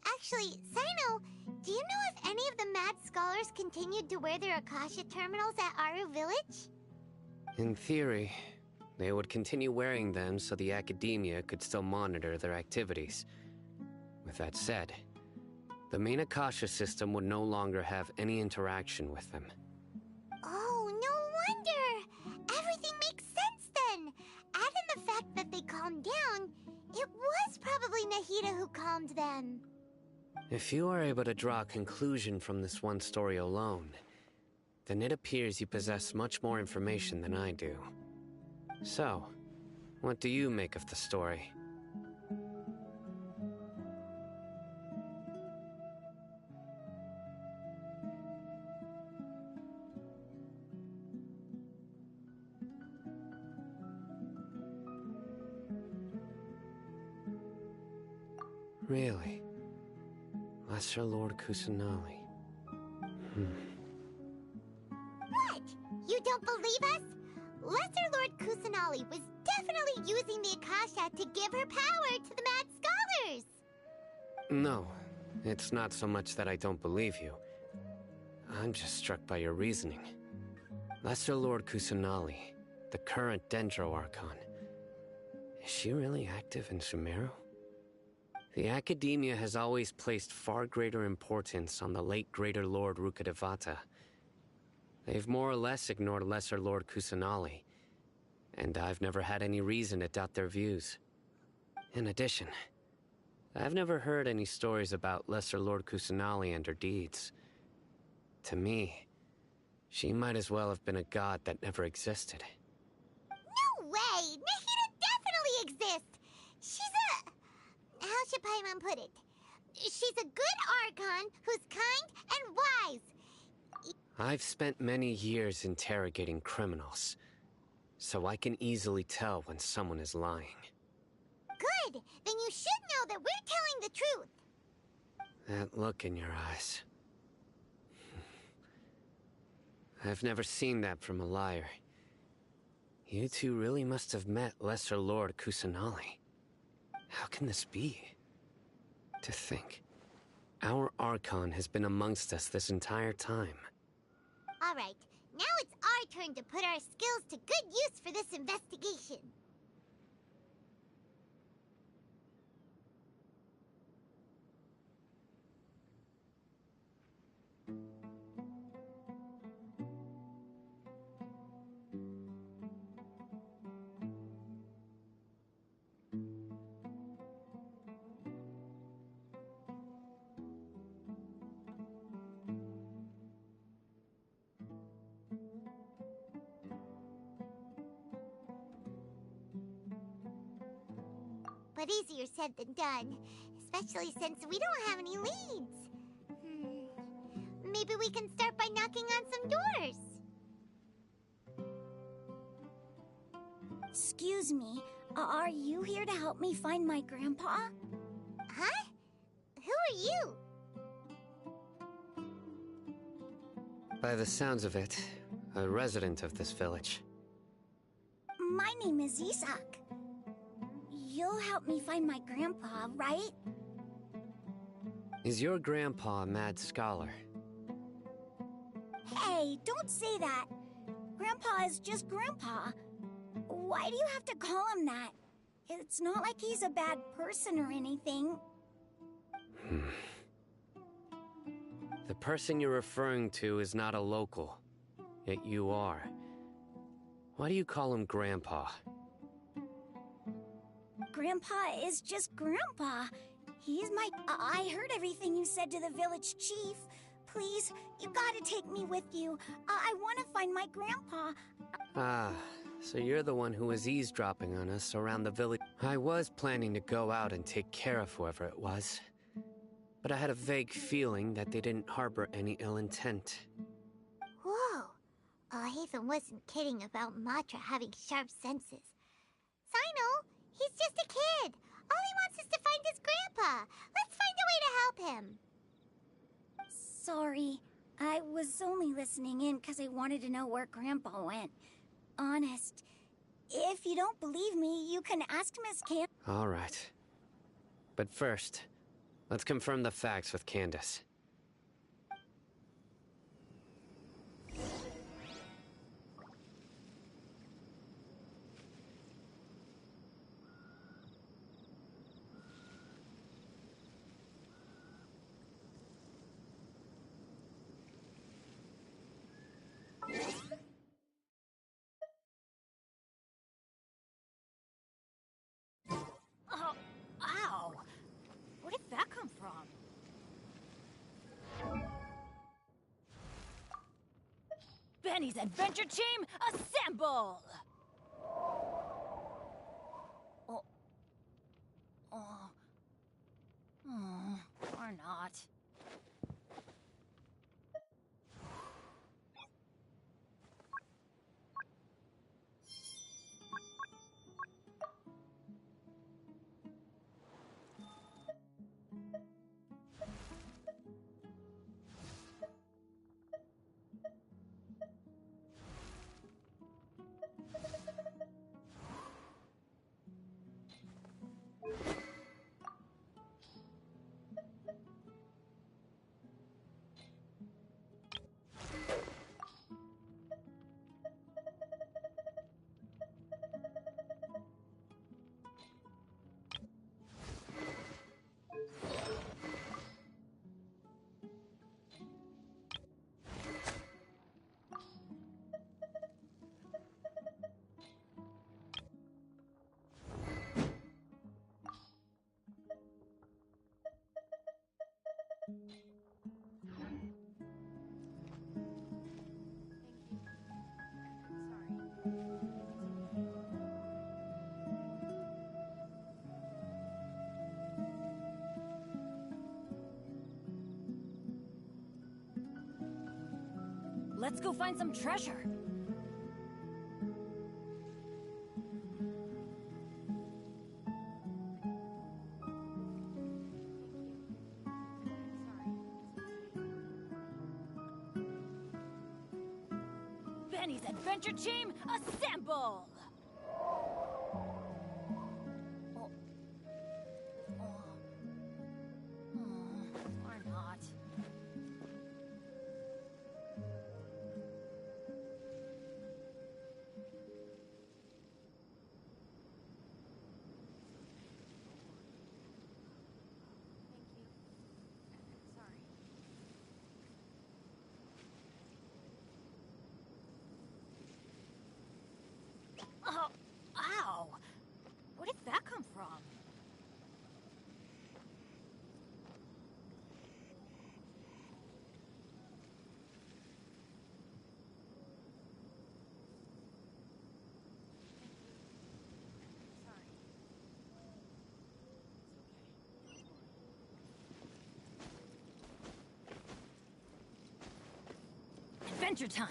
Actually, Sino, do you know if any of the mad scholars continued to wear their Akasha terminals at Aru Village? In theory, they would continue wearing them so the academia could still monitor their activities. With that said, the main Akasha system would no longer have any interaction with them. Oh, no wonder! Everything makes sense then! Add in the fact that they calmed down, it was probably Nahida who calmed them. If you are able to draw a conclusion from this one story alone, then it appears you possess much more information than I do. So, what do you make of the story? Really? Lesser Lord Kusanali. What? You don't believe us? Lesser Lord Kusanali was definitely using the Akasha to give her power to the mad scholars! No, it's not so much that I don't believe you. I'm just struck by your reasoning. Lesser Lord Kusanali, the current Dendro Archon. Is she really active in Sumeru? The Academia has always placed far greater importance on the late Greater Lord Rukkhadevata. They've more or less ignored Lesser Lord Kusanali, and I've never had any reason to doubt their views. In addition, I've never heard any stories about Lesser Lord Kusanali and her deeds. To me, she might as well have been a god that never existed. No way! Nahida definitely exists! She's a... how should Paimon put it? She's a good Archon who's kind and wise. I've spent many years interrogating criminals, so I can easily tell when someone is lying. Good! Then you should know that we're telling the truth. That look in your eyes. I've never seen that from a liar. You two really must have met Lesser Lord Kusanali. How can this be? To think, our Archon has been amongst us this entire time. Alright, now it's our turn to put our skills to good use for this investigation. But easier said than done, especially since we don't have any leads. Maybe we can start by knocking on some doors. Excuse me, are you here to help me find my grandpa? Huh? Who are you? By the sounds of it, a resident of this village. My name is Isak. You'll help me find my grandpa, right? Is your grandpa a mad scholar? Hey, don't say that. Grandpa is just Grandpa. Why do you have to call him that? It's not like he's a bad person or anything. The person you're referring to is not a local, yet you are. Why do you call him Grandpa? Grandpa is just Grandpa. He's my... I heard everything you said to the village chief. Please, you gotta take me with you. I want to find my grandpa. Ah, so you're the one who was eavesdropping on us around the village. I was planning to go out and take care of whoever it was, but I had a vague feeling that they didn't harbor any ill intent. Whoa. Hatham wasn't kidding about Matra having sharp senses. Sino, he's just a kid. All he wants is to find his grandpa. Let's find a way to help him. Sorry, I was only listening in because I wanted to know where Grandpa went. Honest. If you don't believe me, you can ask Miss Camp. All right. But first, let's confirm the facts with Candace. Oh, ow! Where did that come from? Benny's adventure team, assemble! Oh. Oh. Or not. Let's go find some treasure. Benny's adventure team, assemble! Or not. Oh, ow! Where did that come from? Adventure time!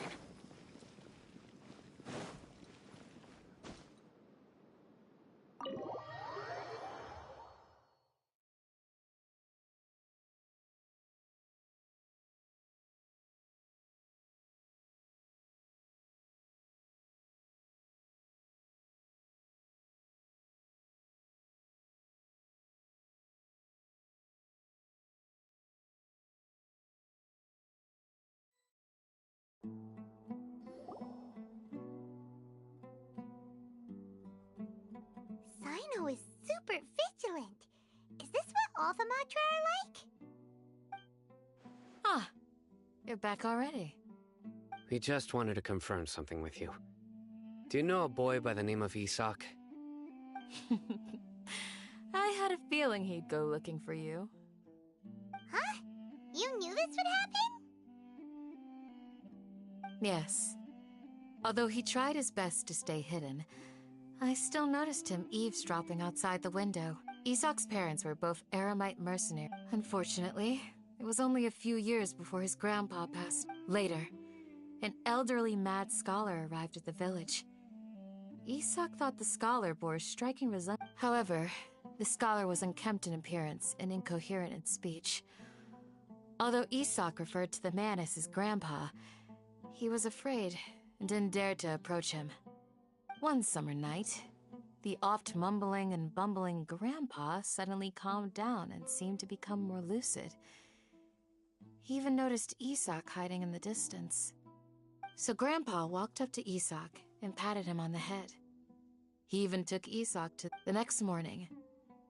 Sino is super vigilant. Is this what all the Matra are like? Ah, you're back already. We just wanted to confirm something with you. Do you know a boy by the name of Isak? I had a feeling he'd go looking for you. Huh? You knew this would happen? Yes. Although he tried his best to stay hidden, I still noticed him eavesdropping outside the window. Isak's parents were both Aramite mercenaries. Unfortunately, it was only a few years before his grandpa passed. Later, an elderly mad scholar arrived at the village. Isak thought the scholar bore a striking resemblance. However, the scholar was unkempt in appearance and incoherent in speech. Although Isak referred to the man as his grandpa, he was afraid and didn't dare to approach him. One summer night, The oft mumbling and bumbling Grandpa suddenly calmed down and seemed to become more lucid. He even noticed Isak hiding in the distance. So Grandpa walked up to Isak and patted him on the head. He even took Isak to the next morning.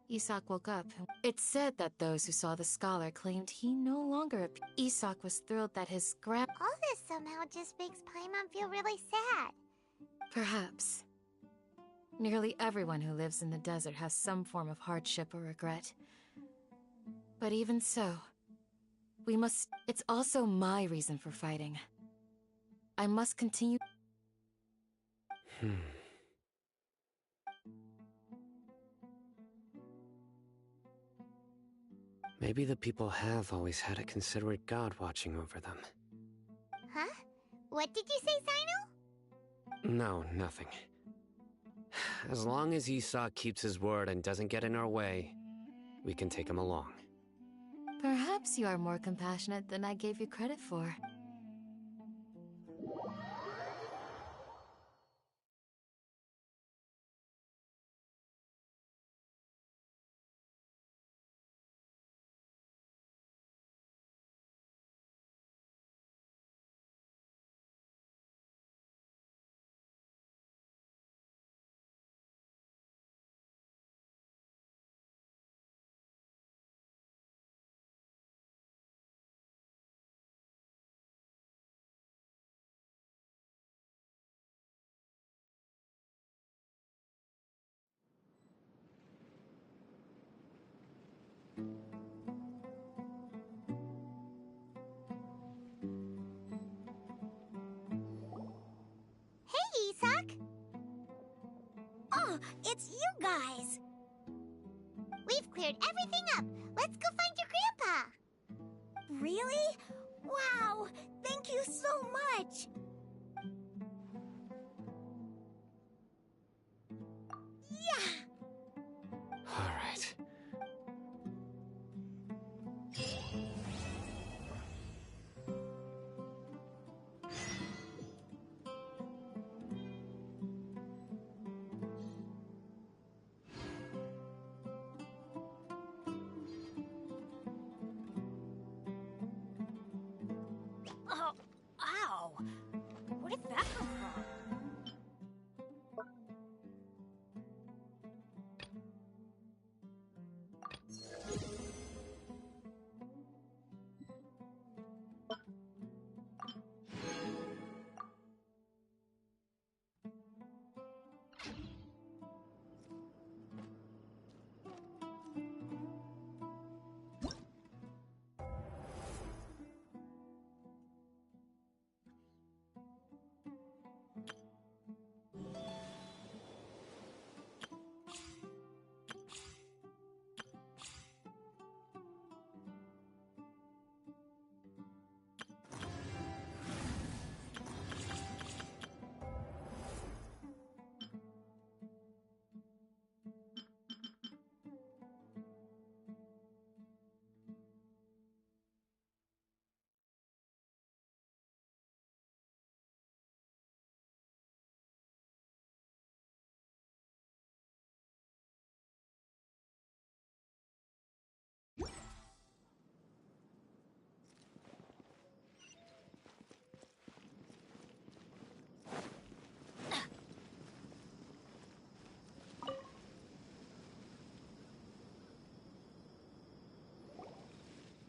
Isak woke up. It's said that those who saw the scholar claimed he no longer appeared. Isak was thrilled that his All this somehow just makes Paimon feel really sad. Perhaps. Nearly everyone who lives in the desert has some form of hardship or regret. But even so, we must... It's also my reason for fighting. I must continue... Maybe the people have always had a considerate god watching over them. Huh? What did you say, Sino? No, nothing. As long as Isak keeps his word and doesn't get in our way, we can take him along. Perhaps you are more compassionate than I gave you credit for. Hey, Isak! Oh, it's you guys! We've cleared everything up. Let's go find your grandpa. Really? Wow! Thank you so much! Yeah! All right. Oh, ow! Where did that come from?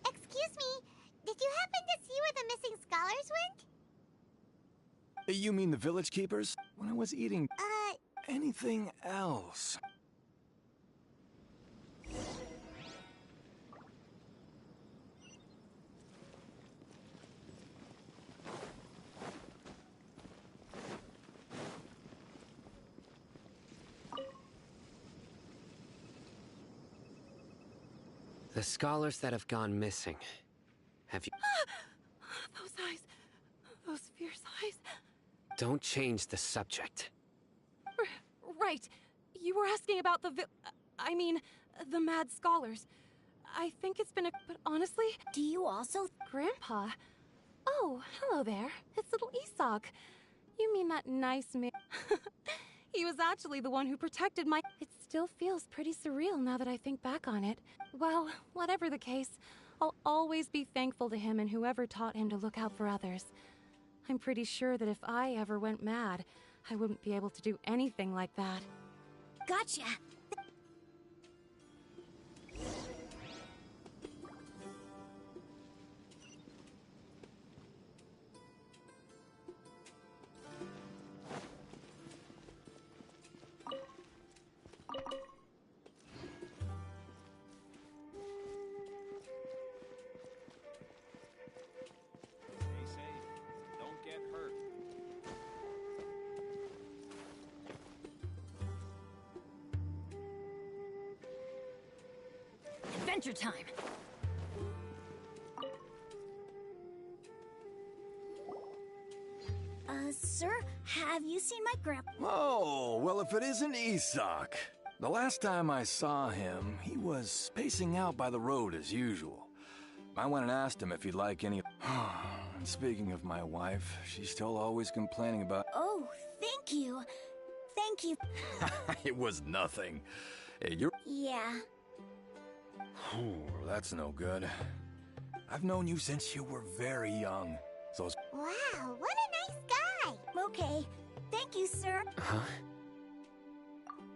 Excuse me, did you happen to see where the missing scholars went? You mean the village keepers? When I was eating... anything else? The scholars that have gone missing. Have you... Those eyes. Those fierce eyes. Don't change the subject. Right. You were asking about the mad scholars. I think it's been but honestly... Do you also... Grandpa? Oh, hello there. It's little Isak. You mean that nice man... He was actually the one who protected my— It still feels pretty surreal now that I think back on it. Well, whatever the case, I'll always be thankful to him and whoever taught him to look out for others. I'm pretty sure that if I ever went mad, I wouldn't be able to do anything like that. Gotcha. Adventure time! Sir, have you seen my grandpa? Oh, well, if it isn't Isak. The last time I saw him, he was spacing out by the road as usual. I went and asked him if he'd like any— And speaking of my wife, she's still always complaining about— Oh, thank you. Thank you. It was nothing. Hey, you're— Yeah. That's no good. I've known you since you were very young. So— Wow, what a nice guy! Okay. Thank you, sir. Huh?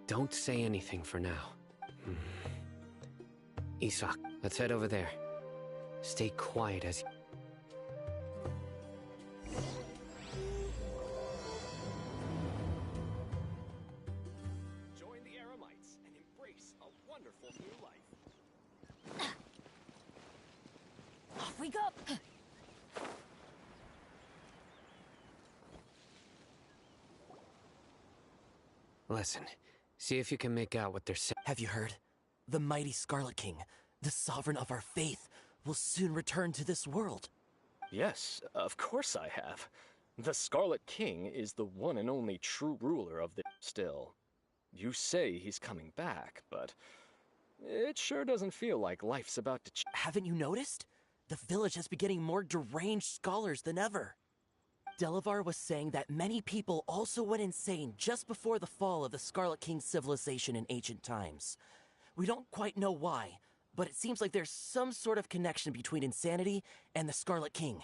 Don't say anything for now. Isak, let's head over there. Stay quiet as— Join the Eremites and embrace a wonderful new life. Off we go! Listen, see if you can make out what they're saying. Have you heard? The mighty Scarlet King, the sovereign of our faith, will soon return to this world. Yes, of course I have. The Scarlet King is the one and only true ruler of the— Still, you say he's coming back, but it sure doesn't feel like life's about to— Haven't you noticed? The village has been getting more deranged scholars than ever. Delavar was saying that many people also went insane just before the fall of the Scarlet King's civilization in ancient times. We don't quite know why, but it seems like there's some sort of connection between insanity and the Scarlet King.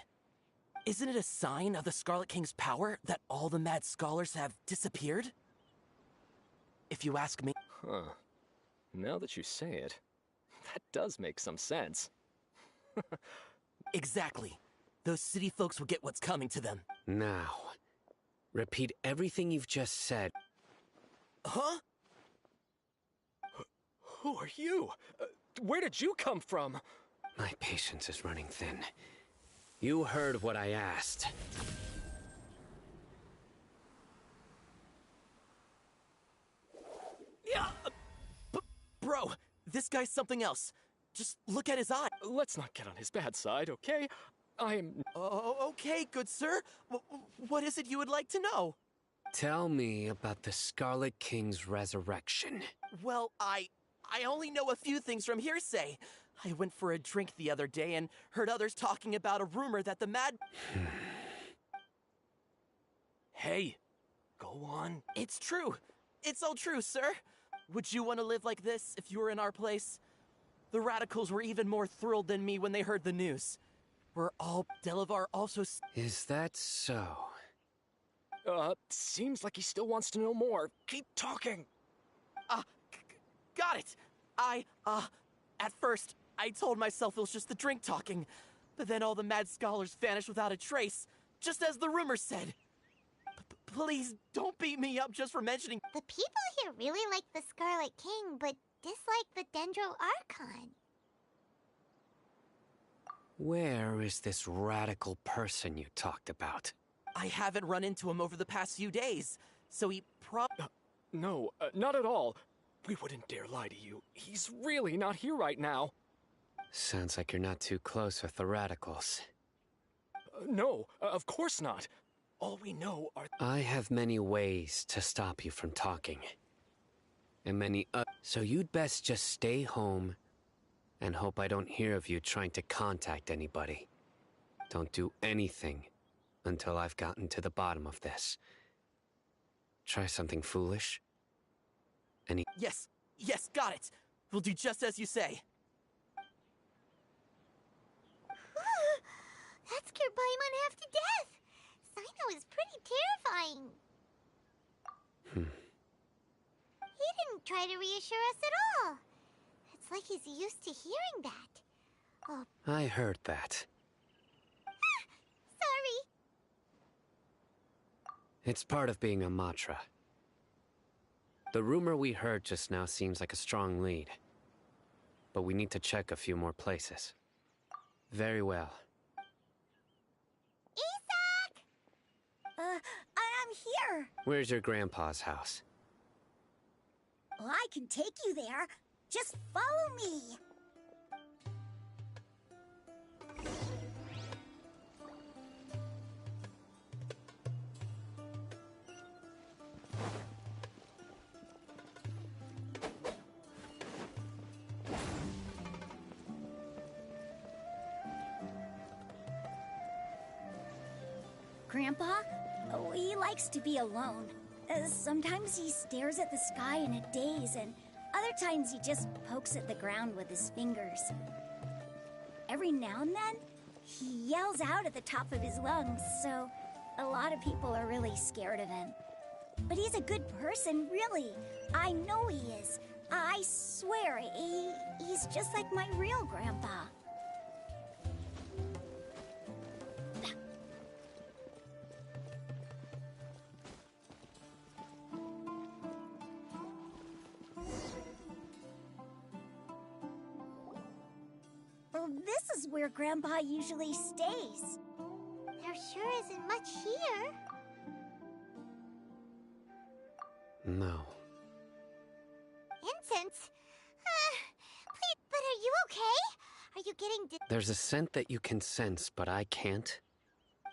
Isn't it a sign of the Scarlet King's power that all the mad scholars have disappeared? If you ask me. Huh. Now that you say it, that does make some sense. Exactly. Those city folks will get what's coming to them. Now, repeat everything you've just said. Huh? Who are you? Where did you come from? My patience is running thin. You heard what I asked. Yeah! Bro, this guy's something else. Just look at his eye. Let's not get on his bad side, okay? Oh, okay, good sir. What is it you would like to know? Tell me about the Scarlet King's resurrection. Well, I only know a few things from hearsay. I went for a drink the other day and heard others talking about a rumor that the mad... Hey, go on. It's true. It's all true, sir. Would you want to live like this if you were in our place? The radicals were even more thrilled than me when they heard the news. We're all... Delavar also... Is that so? Seems like he still wants to know more. Keep talking. Got it. At first, I told myself it was just the drink talking. But then all the mad scholars vanished without a trace, just as the rumor said. Please, don't beat me up just for mentioning... The people here really like the Scarlet King, but dislike the Dendro Archon. Where is this radical person you talked about? I haven't run into him over the past few days, so he No, not at all. We wouldn't dare lie to you. He's really not here right now. Sounds like you're not too close with the radicals. No, of course not. All we know are... I have many ways to stop you from talking. And many so you'd best just stay home and hope I don't hear of you trying to contact anybody. Don't do anything until I've gotten to the bottom of this. Try something foolish? Yes, got it. We'll do just as you say. That scared Paimon half to death. Sino is pretty terrifying. He didn't try to reassure us at all. It's like he's used to hearing that. Oh. I heard that. Sorry. It's part of being a Matra. The rumor we heard just now seems like a strong lead. But we need to check a few more places. Very well. Isak! I'm here. Where's your grandpa's house? Well, I can take you there. Just follow me. Grandpa, he likes to be alone. Sometimes he stares at the sky in a daze, and other times he just pokes at the ground with his fingers. Every now and then, he yells out at the top of his lungs, so a lot of people are really scared of him. But he's a good person, really. I know he is. I swear, he's just like my real grandpa. Well, this is where Grandpa usually stays. There sure isn't much here. No. Incense? Please, but are you okay? Are you getting There's a scent that you can sense, but I can't.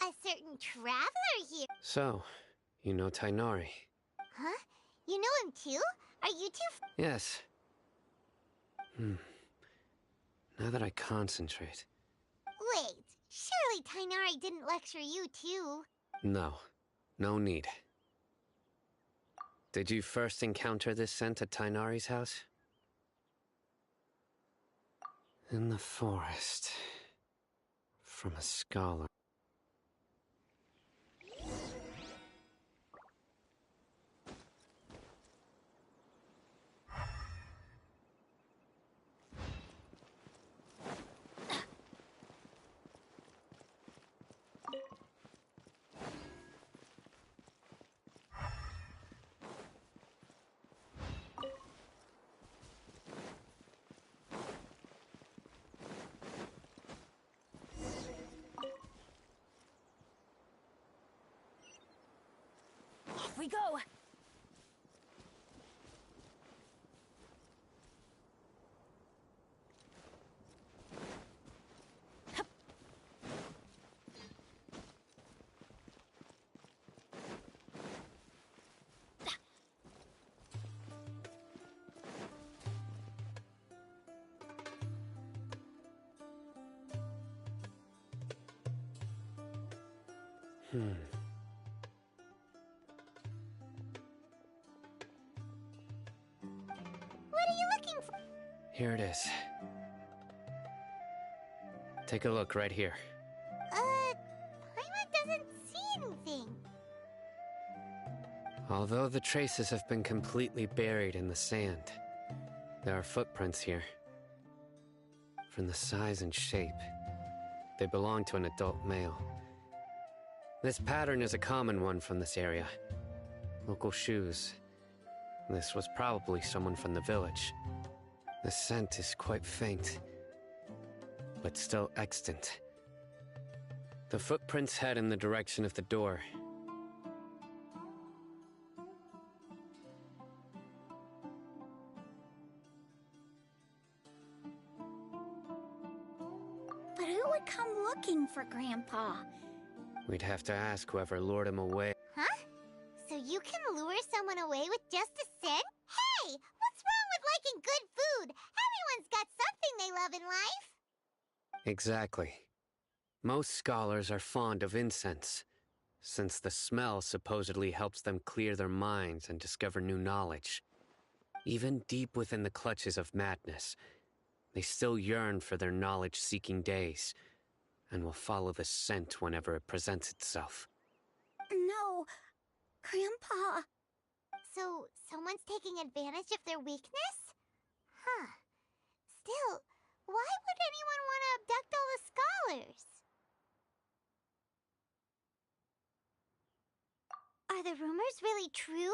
a certain traveler here? So, you know Tainari? Huh? You know him too? Are you two Yes. Now that I concentrate... Wait, surely Tainari didn't lecture you too? No. No need. Did you first encounter this scent at Tainari's house? In the forest. From a scholar. Off we go. What are you looking for? Here it is. Take a look right here. Paimon doesn't see anything. Although the traces have been completely buried in the sand, there are footprints here. From the size and shape, they belong to an adult male. This pattern is a common one from this area. Local shoes. This was probably someone from the village. The scent is quite faint, but still extant. The footprints head in the direction of the door. But who would come looking for Grandpa? We'd have to ask whoever lured him away. Huh? So you can lure someone away with just a scent? Hey! What's wrong with liking good food? Everyone's got something they love in life. Exactly. Most scholars are fond of incense. since the smell supposedly helps them clear their minds and discover new knowledge. Even deep within the clutches of madness, they still yearn for their knowledge-seeking days, and will follow the scent whenever it presents itself. No, Grandpa. So, someone's taking advantage of their weakness? Huh. Still, why would anyone want to abduct all the scholars? Are the rumors really true?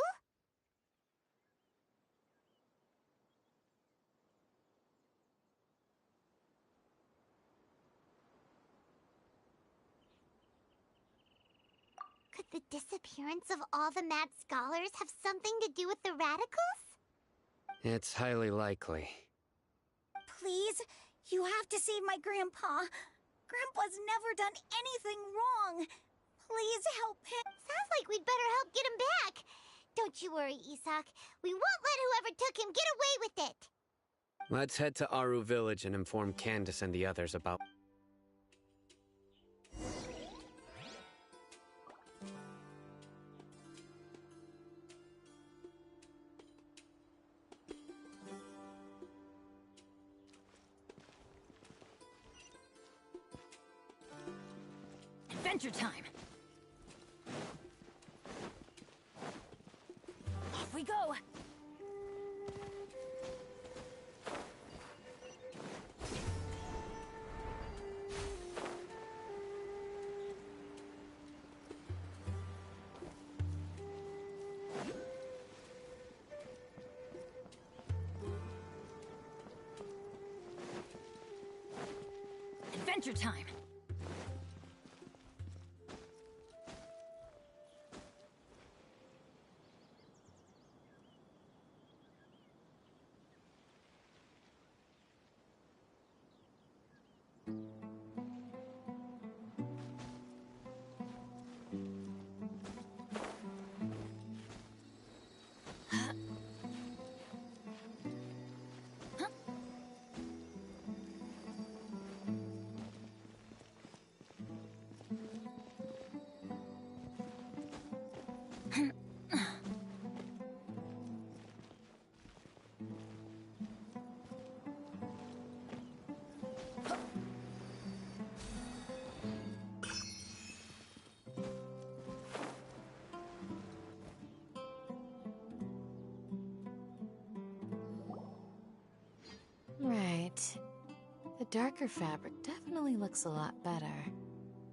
Could the disappearance of all the mad scholars have something to do with the radicals? It's highly likely. Please, you have to save my Grandpa. Grandpa's never done anything wrong. Please help him. Sounds like we'd better help get him back. Don't you worry, Isak. We won't let whoever took him get away with it. Let's head to Aru Village and inform Candace and the others about... Adventure time! Off we go! Adventure time! Right. The darker fabric definitely looks a lot better.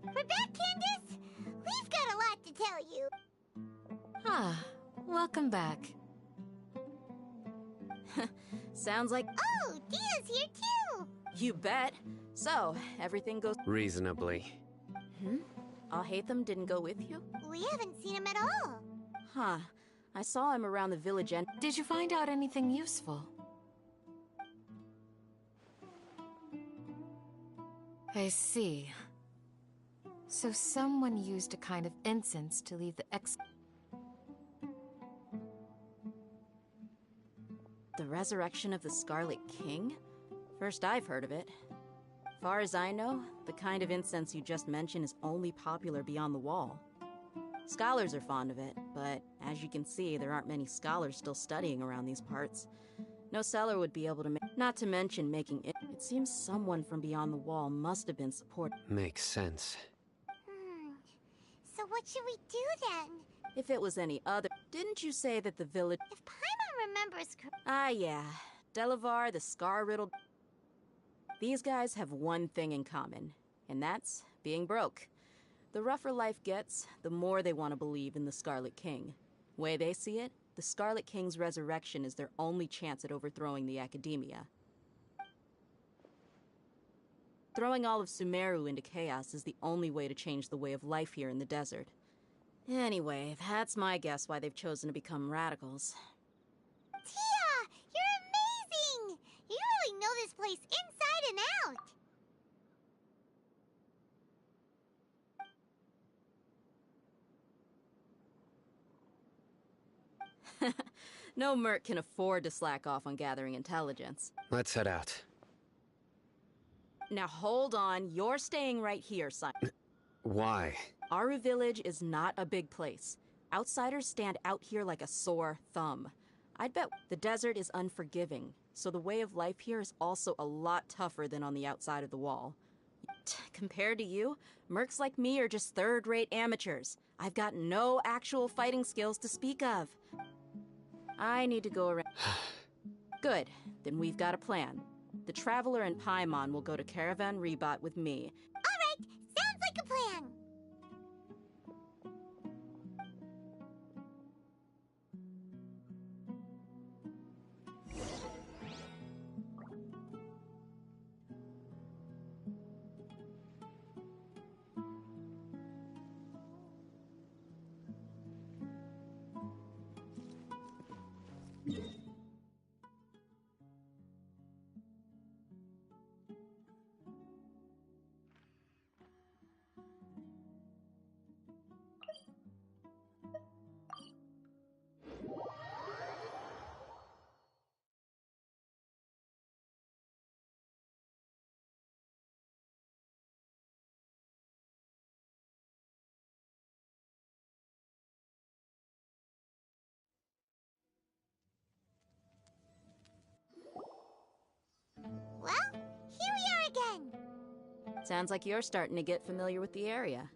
We're back, Candace! We've got a lot to tell you. Ah, welcome back. Sounds like... Oh, Dia's here too! You bet. So, everything goes... reasonably. Alhaitham didn't go with you? We haven't seen him at all. Huh. I saw him around the village and... Did you find out anything useful? I see. So someone used a kind of incense to leave the The resurrection of the Scarlet King? First I've heard of it. Far as I know, the kind of incense you just mentioned is only popular beyond the wall. Scholars are fond of it, but as you can see, there aren't many scholars still studying around these parts. No seller would be able to make, not to mention making it. It seems someone from beyond the wall must have been supported. Makes sense. So what should we do then? If it was any other... Didn't you say that the village... If Paimon remembers correctly... Ah, yeah. Delavar, the scar-riddled... These guys have one thing in common, and that's being broke. The rougher life gets, the more they want to believe in the Scarlet King. Way they see it, the Scarlet King's resurrection is their only chance at overthrowing the Academia. Throwing all of Sumeru into chaos is the only way to change the way of life here in the desert. Anyway, that's my guess why they've chosen to become radicals. Tia! You're amazing! You really know this place inside and out! No merc can afford to slack off on gathering intelligence. Let's head out. Now hold on, you're staying right here, Simon. Why? Aru Village is not a big place. Outsiders stand out here like a sore thumb. I'd bet the desert is unforgiving, so the way of life here is also a lot tougher than on the outside of the wall. Compared to you, mercs like me are just third-rate amateurs. I've got no actual fighting skills to speak of. I need to go around. Good, then we've got a plan. The Traveler and Paimon will go to Caravan Rebot with me. Alright, sounds like a plan. Well, here we are again. Sounds like you're starting to get familiar with the area.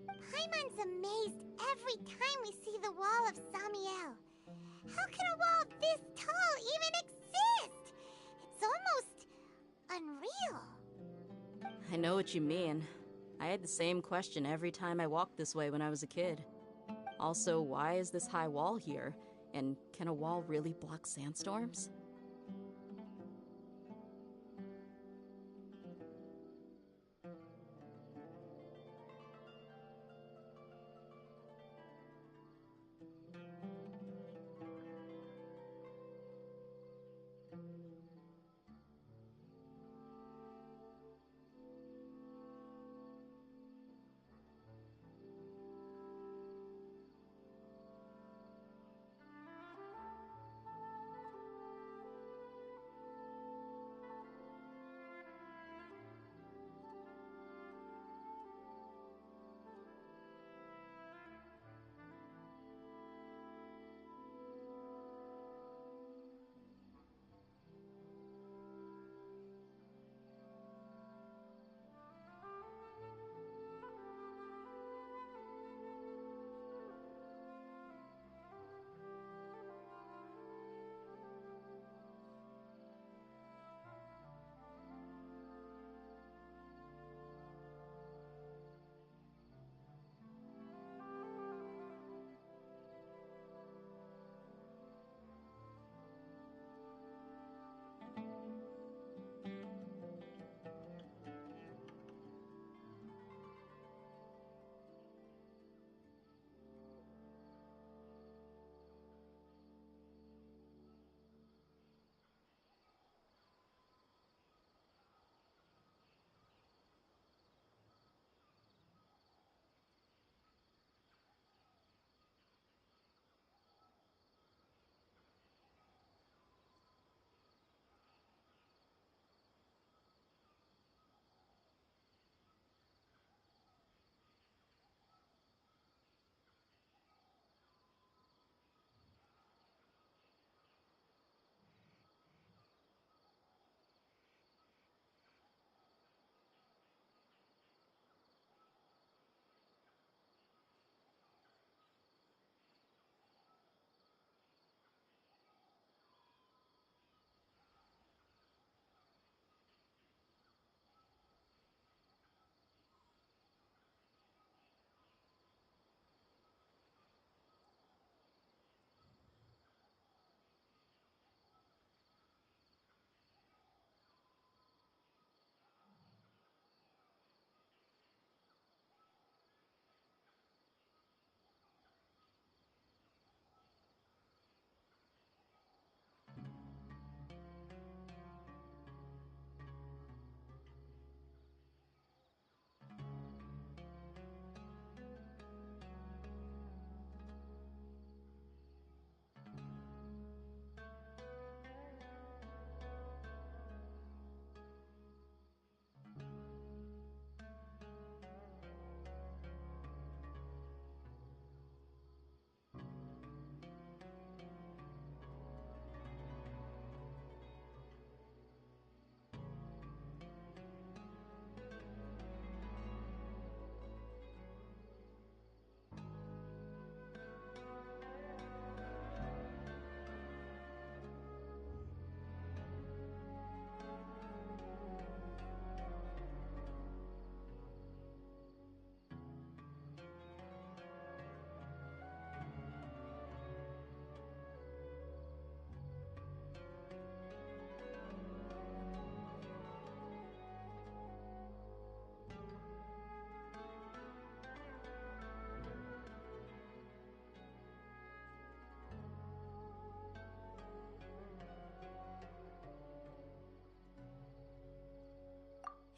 Paimon's amazed every time we see the wall of Samiel. How can a wall this tall even exist? It's almost unreal. I know what you mean. I had the same question every time I walked this way when I was a kid. Also, why is this high wall here? And can a wall really block sandstorms?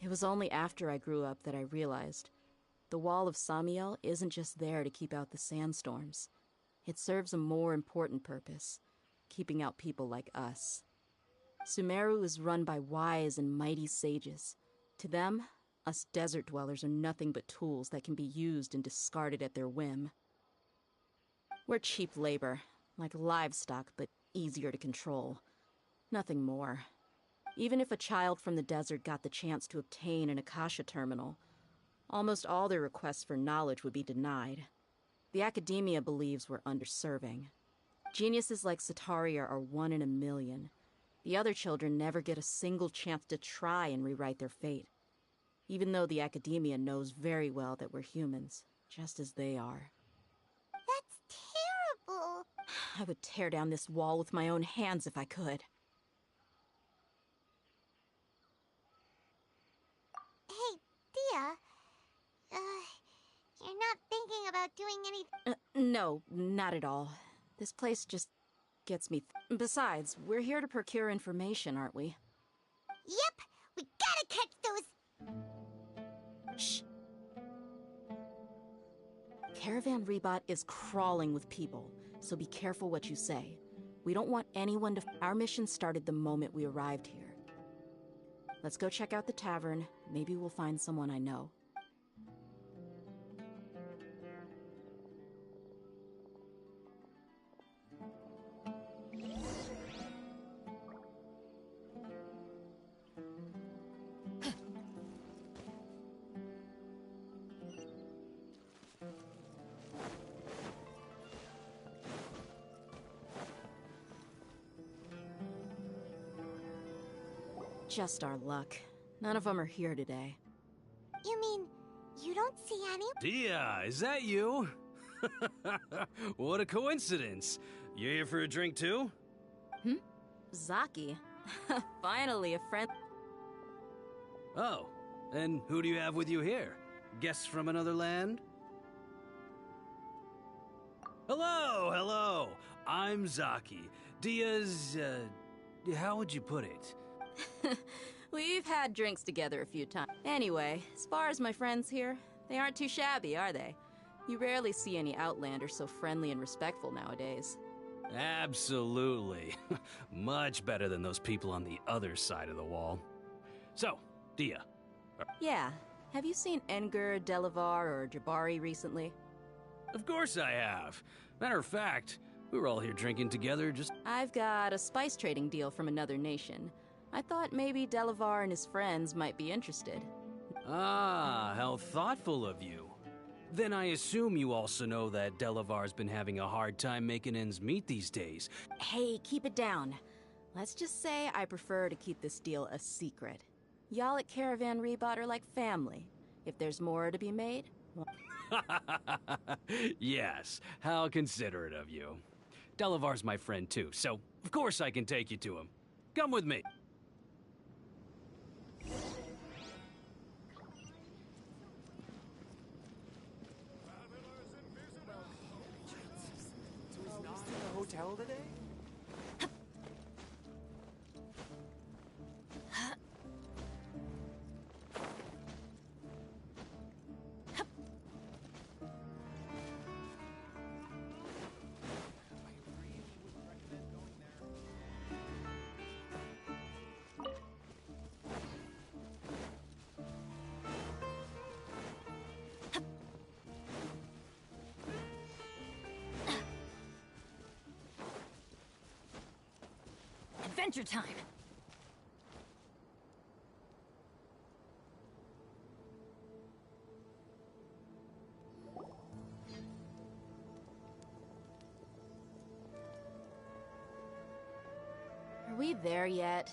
It was only after I grew up that I realized the Wall of Samiel isn't just there to keep out the sandstorms. It serves a more important purpose, keeping out people like us. Sumeru is run by wise and mighty sages. To them, us desert dwellers are nothing but tools that can be used and discarded at their whim. We're cheap labor, like livestock, but easier to control. Nothing more. Even if a child from the desert got the chance to obtain an Akasha terminal, almost all their requests for knowledge would be denied. The academia believes we're underserving. Geniuses like Sataria are 1 in a million. The other children never get a single chance to try and rewrite their fate, even though the academia knows very well that we're humans, just as they are. That's terrible. I would tear down this wall with my own hands if I could. Hey, Dia. You're not thinking about doing anything? No, not at all. This place just gets me. Besides, we're here to procure information, aren't we? Yep, we gotta catch those. Shh. Caravan Rebot is crawling with people, so be careful what you say. We don't want anyone to. Our mission started the moment we arrived here. Let's go check out the tavern. Maybe we'll find someone I know. Just our luck. None of them are here today. You mean, you don't see any? Dia, is that you? What a coincidence. You here for a drink too? Zaki. Finally, a friend. Oh, and who do you have with you here? Guests from another land? Hello, hello. I'm Zaki. Dia's, how would you put it? We've had drinks together a few times. Anyway, as far as my friends here, they aren't too shabby, are they? You rarely see any Outlanders so friendly and respectful nowadays. Absolutely. Much better than those people on the other side of the wall. So, Dia. Yeah. Have you seen Enger, Delavar, or Jabari recently? Of course I have. Matter of fact, we were all here drinking together just... I've got a spice trading deal from another nation. I thought maybe Delavar and his friends might be interested. Ah, how thoughtful of you. Then I assume you also know that Delavar's been having a hard time making ends meet these days. Hey, keep it down. Let's just say I prefer to keep this deal a secret. Y'all at Caravan Rebot are like family. If there's more to be made... Yes, how considerate of you. Delavar's my friend too, so of course I can take you to him. Come with me. Hotel today? Adventure time! Are we there yet?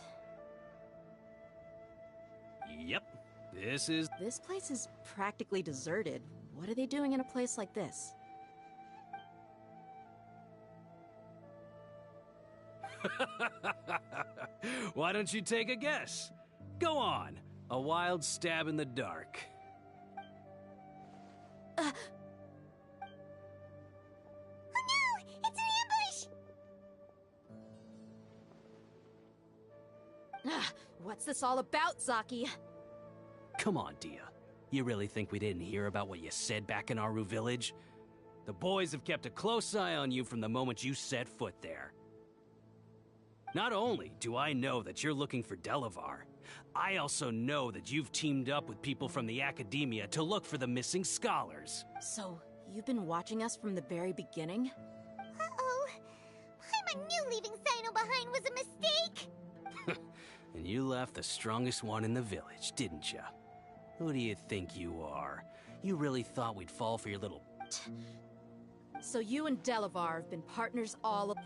Yep, this is... This place is practically deserted. What are they doing in a place like this? Why don't you take a guess? Go on. A wild stab in the dark. Oh no! It's an ambush! What's this all about, Zaki? Come on, Dia. You really think we didn't hear about what you said back in Aru village? The boys have kept a close eye on you from the moment you set foot there. Not only do I know that you're looking for Delavar, I also know that you've teamed up with people from the academia to look for the missing scholars. So, you've been watching us from the very beginning? Uh-oh. I knew leaving Sino behind was a mistake! And you left the strongest one in the village, didn't ya? Who do you think you are? You really thought we'd fall for your little... So you and Delavar have been partners all of...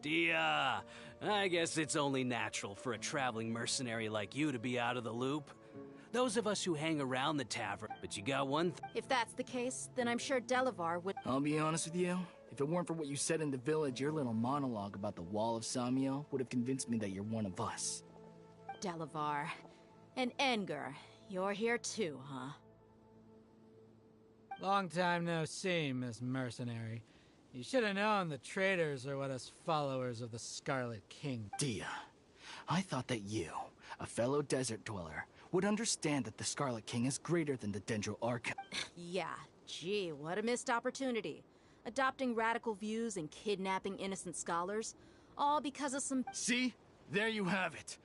Dia, I guess it's only natural for a traveling mercenary like you to be out of the loop. Those of us who hang around the tavern, but you got one If that's the case, then I'm sure Delavar would... I'll be honest with you. If it weren't for what you said in the village, your little monologue about the Wall of Samiel would have convinced me that you're one of us. Delavar. And Engar, you're here too, huh? Long time no see, Miss Mercenary. You should have known the traitors are what us followers of the Scarlet King. Dia, I thought that you, a fellow desert dweller, would understand that the Scarlet King is greater than the Dendro Archon. Yeah, gee, what a missed opportunity. Adopting radical views and kidnapping innocent scholars, all because of some... See? There you have it.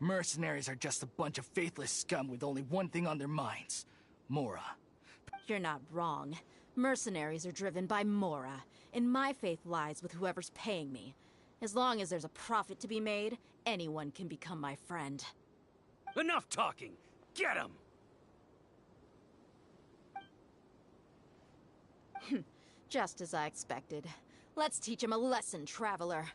Mercenaries are just a bunch of faithless scum with only one thing on their minds. Mora. You're not wrong. Mercenaries are driven by Mora, and my faith lies with whoever's paying me. As long as there's a profit to be made, anyone can become my friend. Enough talking! Get him! Just as I expected. Let's teach him a lesson, traveler.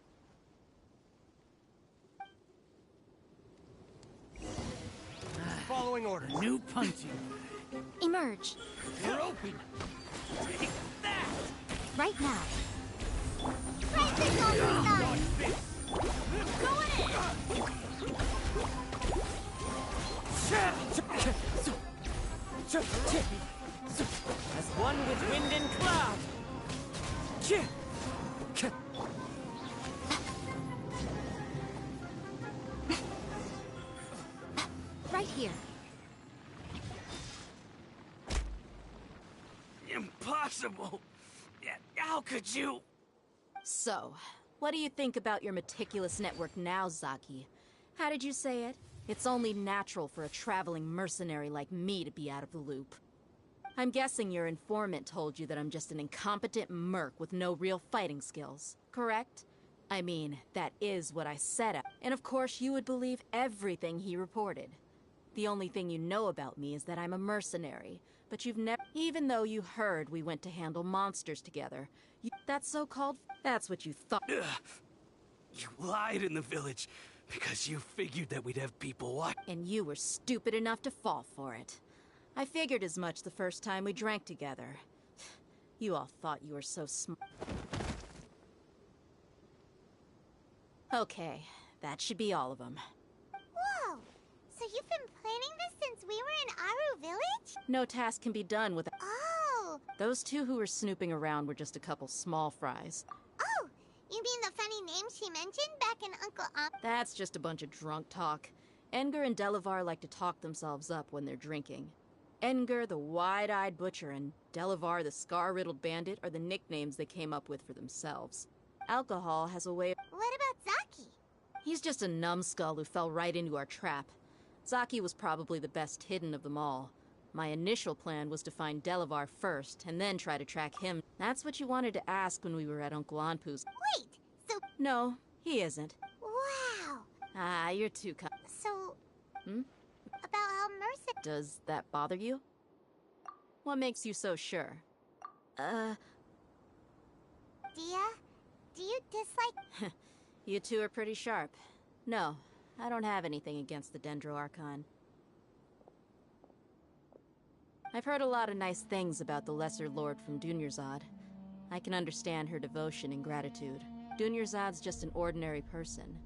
Following order. New punching. Emerge. You're open. Take that! Right now. Right this on your side! Going in! As one with wind and cloud. Right here. Impossible! How could you? So, what do you think about your meticulous network now, Zaki? How did you say it? It's only natural for a traveling mercenary like me to be out of the loop. I'm guessing your informant told you that I'm just an incompetent merc with no real fighting skills, correct? I mean, that is what I said. And of course you would believe everything he reported. The only thing you know about me is that I'm a mercenary, but you've never... Even though you heard we went to handle monsters together, that's so-called... That's what you thought. You lied in the village because you figured that we'd have people watch. And you were stupid enough to fall for it. I figured as much the first time we drank together. You all thought you were so smart. Okay, that should be all of them. Whoa! So you've been planning this since we were in Aru village? No task can be done with... Oh! Those two who were snooping around were just a couple small fries. Oh! You mean the funny names she mentioned back in Uncle That's just a bunch of drunk talk. Engar and Delavar like to talk themselves up when they're drinking. Engar, the wide-eyed butcher, and Delavar, the scar-riddled bandit, are the nicknames they came up with for themselves. Alcohol has a way of... What about Zaki? He's just a numbskull who fell right into our trap. Zaki was probably the best hidden of them all. My initial plan was to find Delavar first, and then try to track him. That's what you wanted to ask when we were at Uncle Anpu's. Wait, so... No, he isn't. Wow! Ah, you're too kind. So... Hmm? About how merciful... Does that bother you? What makes you so sure? Dia? Do you dislike... You two are pretty sharp. No, I don't have anything against the Dendro Archon. I've heard a lot of nice things about the Lesser Lord from Dunyarzad. I can understand her devotion and gratitude. Dunyarzad's just an ordinary person.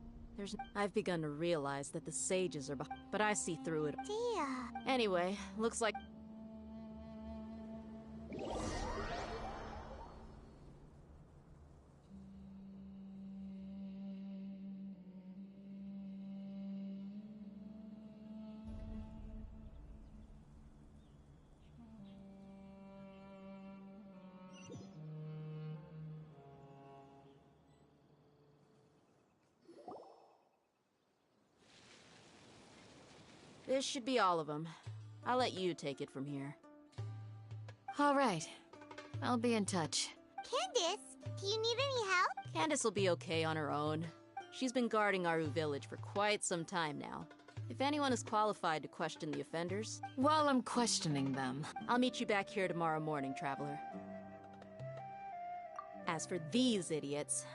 I've begun to realize that the sages are but I see through it. Dia. Anyway, looks like... This should be all of them. I'll let you take it from here. All right. I'll be in touch. Candace, do you need any help? Candace will be okay on her own. She's been guarding Aru Village for quite some time now. If anyone is qualified to question the offenders... While I'm questioning them... I'll meet you back here tomorrow morning, Traveler. As for these idiots...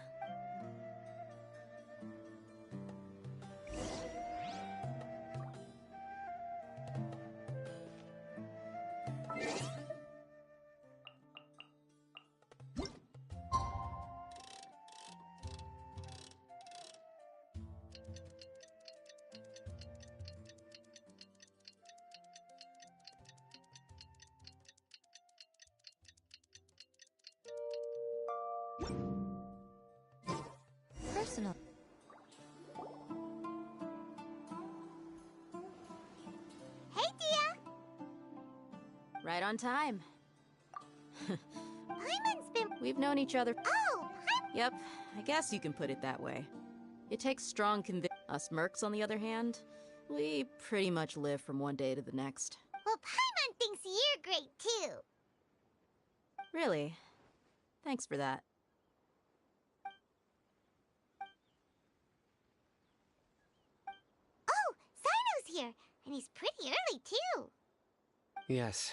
Personal. Hey, Dia! Right on time. Paimon's been... We've known each other... Oh, Paimon... Yep, I guess you can put it that way. It takes strong conviction. Us mercs, on the other hand, we pretty much live from one day to the next. Well, Paimon thinks you're great, too. Really? Thanks for that. Here, and he's pretty early, too. Yes.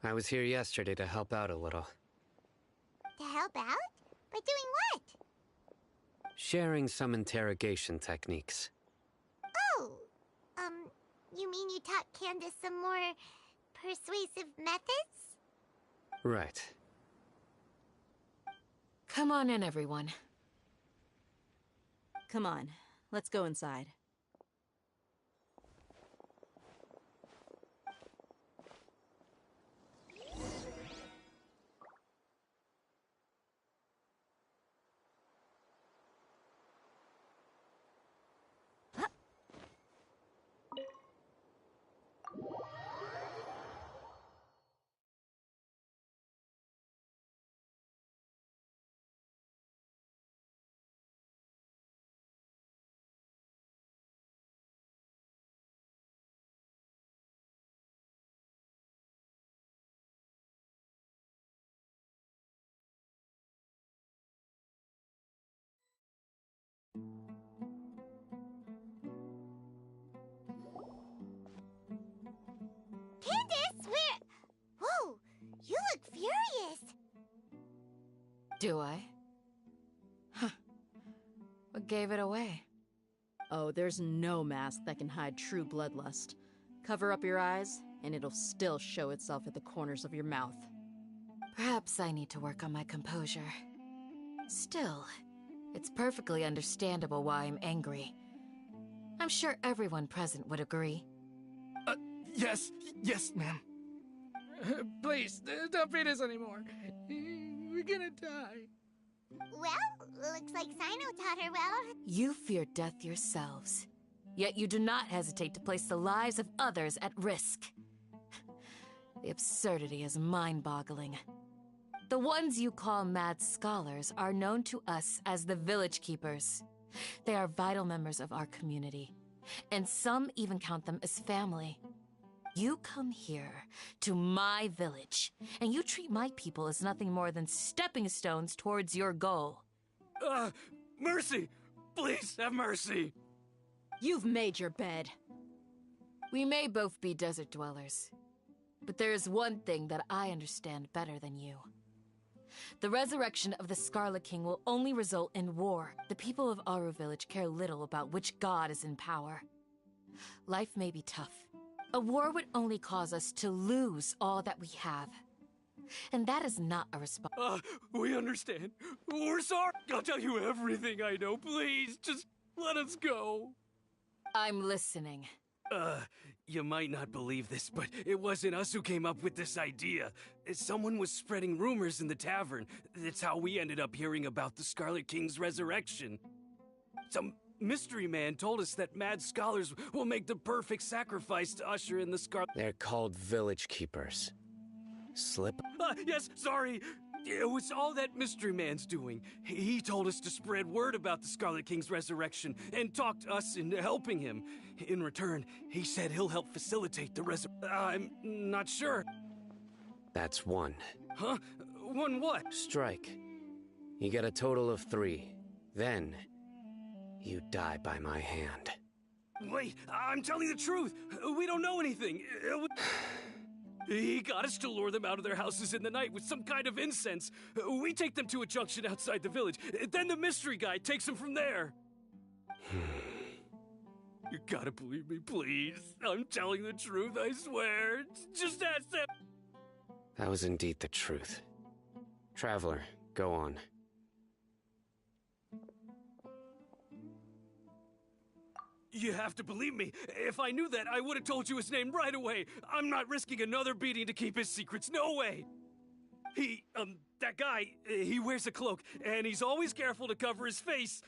I was here yesterday to help out a little. To help out? By doing what? Sharing some interrogation techniques. Oh, you mean you taught Candace some more persuasive methods? Right. Come on in, everyone. Come on, let's go inside. Candace, where... Whoa, you look furious. Do I? Huh. What gave it away? Oh, there's no mask that can hide true bloodlust. Cover up your eyes, and it'll still show itself at the corners of your mouth. Perhaps I need to work on my composure. Still, it's perfectly understandable why I'm angry. I'm sure everyone present would agree. Yes, ma'am. Please, don't feed us anymore. We're gonna die. Well, looks like Sino taught her well. You fear death yourselves, yet you do not hesitate to place the lives of others at risk. The absurdity is mind-boggling. The ones you call mad scholars are known to us as the Village Keepers. They are vital members of our community, and some even count them as family. You come here, to my village, and you treat my people as nothing more than stepping stones towards your goal. Mercy! Please, have mercy! You've made your bed. We may both be desert dwellers, but there is one thing that I understand better than you. The resurrection of the Scarlet King will only result in war. The people of Aru Village care little about which god is in power. Life may be tough. A war would only cause us to lose all that we have. And that is not a response. We understand. We're sorry. I'll tell you everything I know. Please, just let us go. I'm listening. You might not believe this, but it wasn't us who came up with this idea. Someone was spreading rumors in the tavern. That's how we ended up hearing about the Scarlet King's resurrection. Some mystery man told us that mad scholars will make the perfect sacrifice to usher in the Scarlet... They're called Village Keepers. Slip? Yes, sorry. It was all that mystery man's doing. He told us to spread word about the Scarlet King's resurrection and talked us into helping him. In return, he said he'll help facilitate the I'm not sure. That's one. Huh? One what? Strike. You get a total of 3. Then, you die by my hand. Wait, I'm telling the truth. We don't know anything. He got us to lure them out of their houses in the night with some kind of incense. We take them to a junction outside the village. Then the mystery guy takes them from there. You gotta believe me, please. I'm telling the truth, I swear. Just ask them. That was indeed the truth. Traveler, go on. You have to believe me. If I knew that, I would have told you his name right away. I'm not risking another beating to keep his secrets. No way. That guy, he wears a cloak, and he's always careful to cover his face.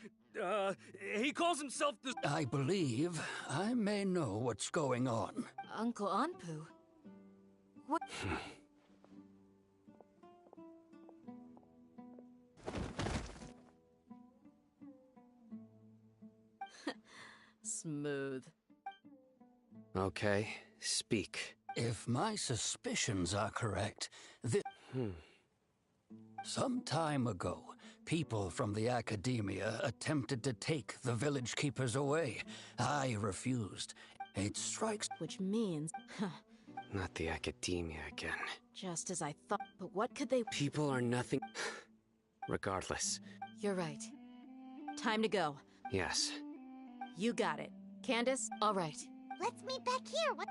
He calls himself the... I believe I may know what's going on. Uncle Anpu? What? Smooth. Okay, speak. If my suspicions are correct, some time ago, people from the academia attempted to take the village keepers away. I refused. It strikes... Which means... Not the academia again. Just as I thought, but what could they... People are nothing... Regardless. You're right. Time to go. Yes. You got it. Candace? All right. Let's meet back here. What?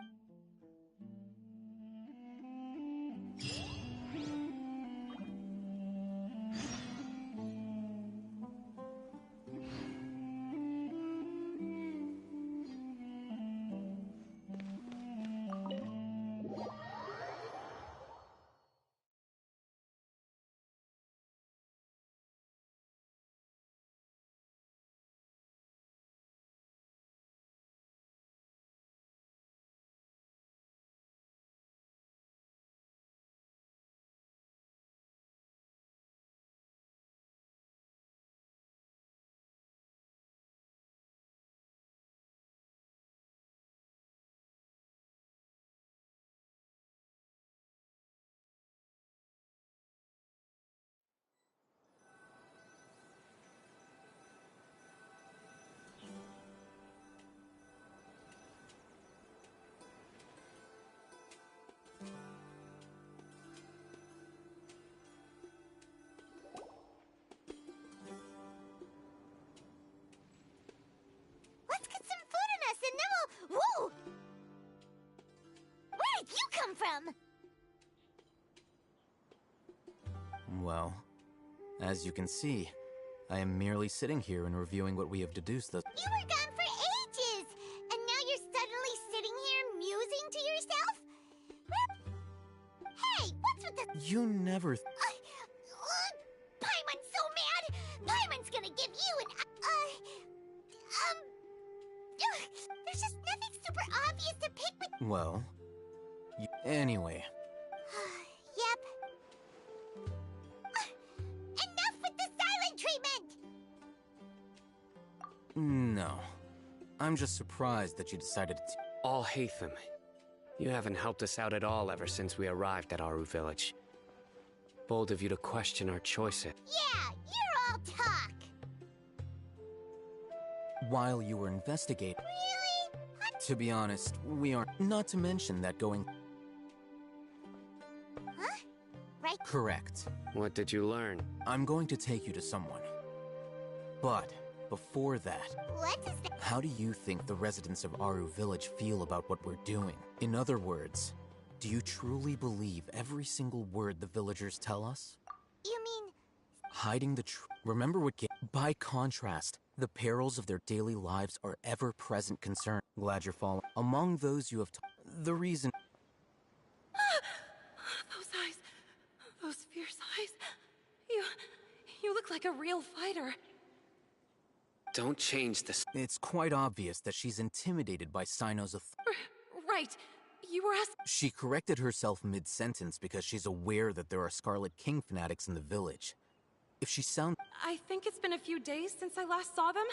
Let's get some food in us and then we'll... Woo! Where did you come from? Well, as you can see, I am merely sitting here and reviewing what we have deduced thus. You were gone for ages! And now you're suddenly sitting here musing to yourself? Hey, what's with the... You never... Paimon's so mad! Paimon's gonna give you an... There's just nothing super obvious to pick with... Well... Anyway... Yep. Enough with the silent treatment! No. I'm just surprised that you decided to... All Hatham. You haven't helped us out at all ever since we arrived at Aru Village. Bold of you to question our choices. Yeah, you're all talk! While you were investigating... Really? To be honest, we aren't... Not to mention that going... Huh? Right? Correct. What did you learn? I'm going to take you to someone. But, before that... What is that? How do you think the residents of Aru Village feel about what we're doing? In other words, do you truly believe every single word the villagers tell us? You mean... Hiding the truth. Remember what... By contrast, the perils of their daily lives are ever-present concern. Glad you're following. Among those you have... The reason... Those eyes. Those fierce eyes. You look like a real fighter. Don't change this. It's quite obvious that she's intimidated by Sino's authority. Right. you were asking... She corrected herself mid-sentence because she's aware that there are Scarlet King fanatics in the village. If she sounds... I think it's been a few days since I last saw them.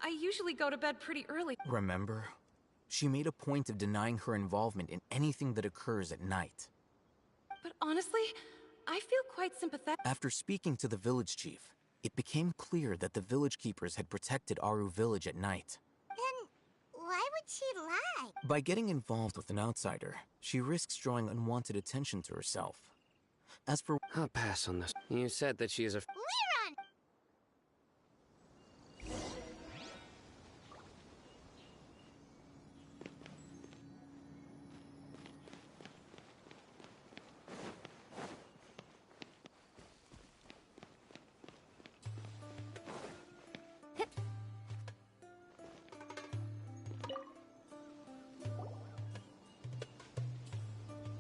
I usually go to bed pretty early. Remember? She made a point of denying her involvement in anything that occurs at night. But honestly, I feel quite sympathetic. After speaking to the village chief, it became clear that the village keepers had protected Aru village at night. Then why would she lie? By getting involved with an outsider, she risks drawing unwanted attention to herself. As for... I'll pass on this. You said that she is a... We're on!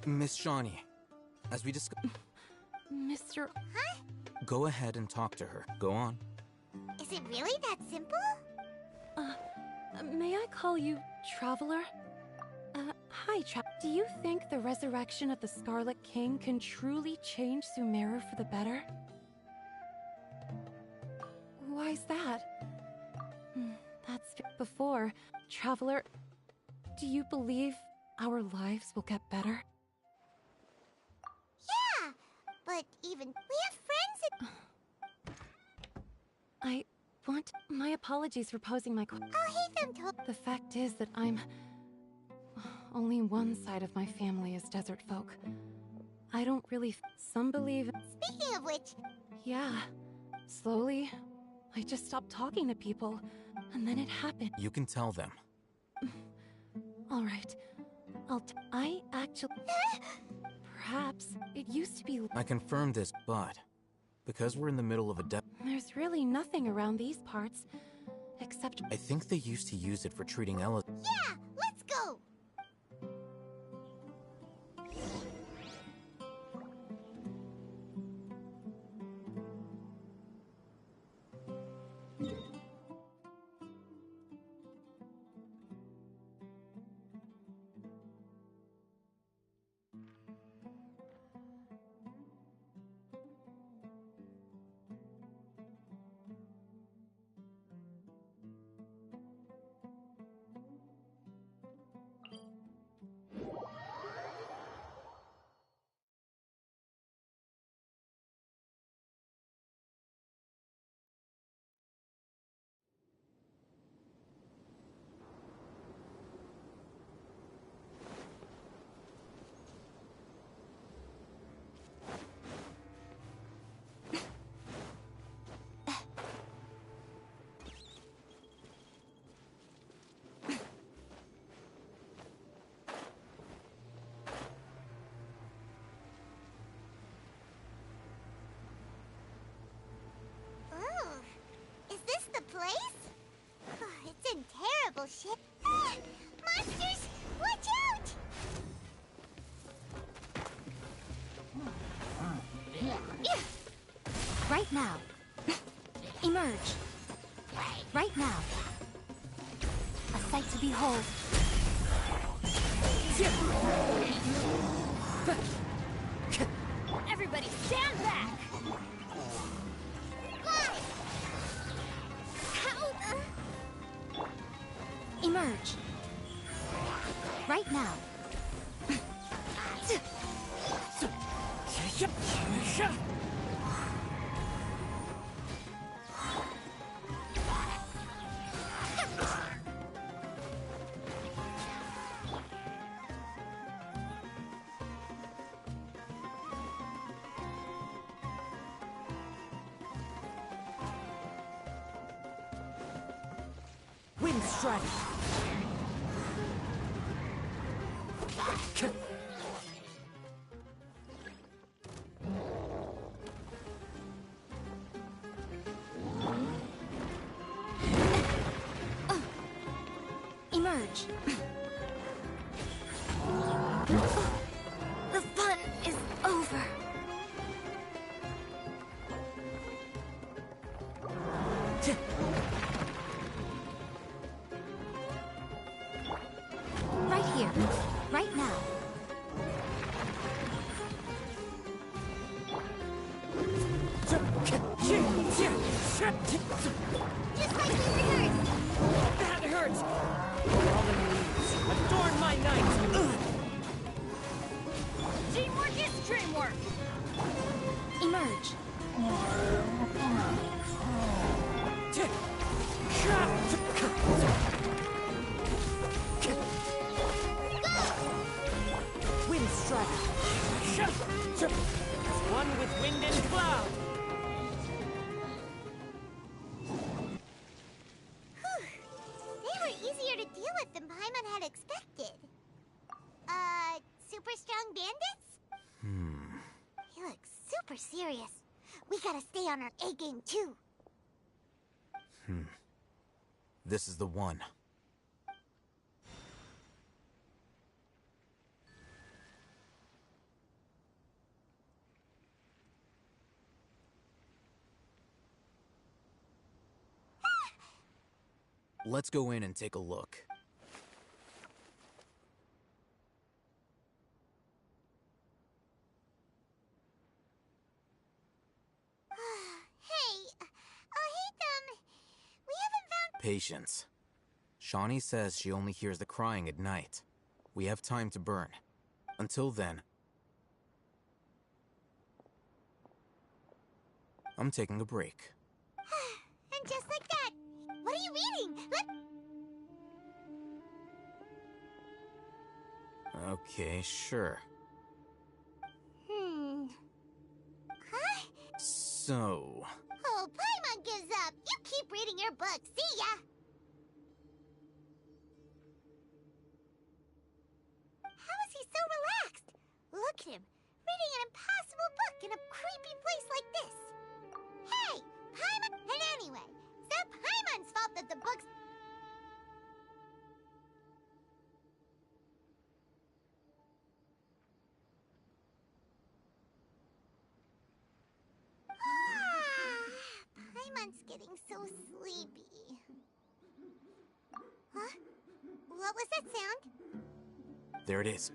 Miss Shawnee, as we discussed... Mr... Huh? Go ahead and talk to her. Go on. Is it really that simple? May I call you Traveler? Hi, Do you think the resurrection of the Scarlet King can truly change Sumeru for the better? Why's that? That's... Before, Traveler, do you believe our lives will get better? Yeah, but even... We have friends I want... My apologies for posing my question. I'll hate them The fact is that I'm... Only one side of my family is desert folk. I don't really... Some believe... Speaking of which... Yeah. Slowly, I just stopped talking to people, and then it happened. You can tell them. Alright. I actually... Perhaps it used to be... I confirmed this, but... Because we're in the middle of a There's really nothing around these parts, except... I think they used to use it for treating Ella... Yeah, let's go! Place? It's in terrible shape. Monsters! Watch out! Right now. Emerge. Right now. A sight to behold. Everybody stand back! Emerge. Right now. Wind strike. Emerge. The fun is over. Right here. Right Now. Just like we rehearsed! That hurts! All the needs. Adorn my night! Teamwork is dreamwork! Emerge. Wind strike. One with wind and cloud. They were easier to deal with than Paimon had expected. Super strong bandits? He looks super serious. We gotta stay on our A game too. This is the one. Let's go in and take a look. Patience. Shawnee says she only hears the crying at night. We have time to burn. Until then, I'm taking a break. And just like that, what are you reading? Okay, sure. Huh? So... Oh, Paimon gives up. You keep reading your book. See ya! How is he so relaxed? Look at him, reading an impossible book in a creepy place like this. Hey, Paimon! And anyway, it's not Paimon's fault that the book's... Paimon's getting so sleepy. Huh? What was that sound? There it is.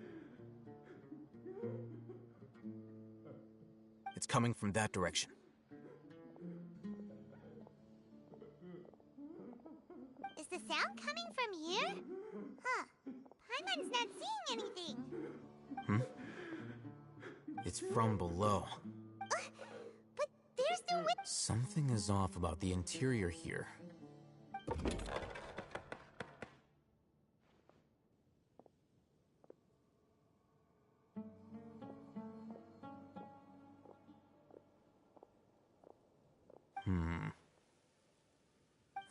It's coming from that direction. Is the sound coming from here? Huh. Paimon's not seeing anything. It's from below. But there's no way... Something is off about the interior here.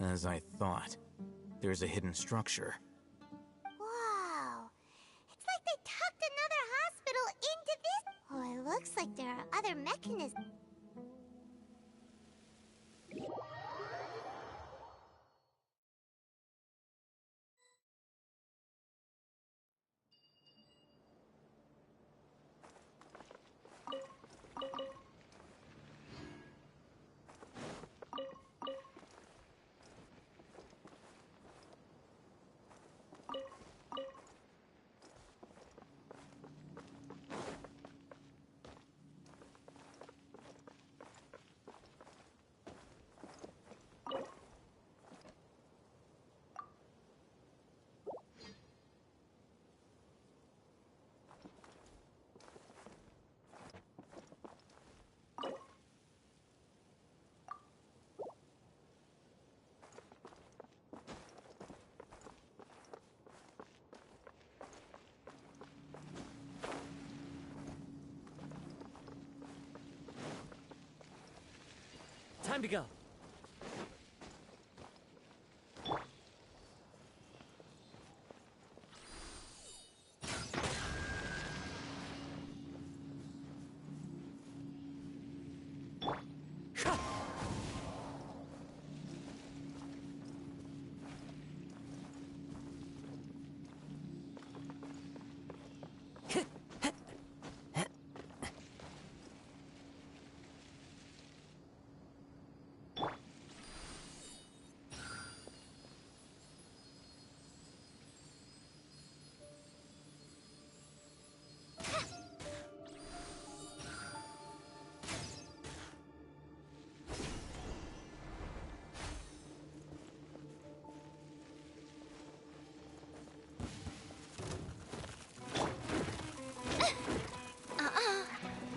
As I thought, there's a hidden structure. Wow. It's like they tucked another hospital into this. Oh, it looks like there are other mechanisms. Time to go.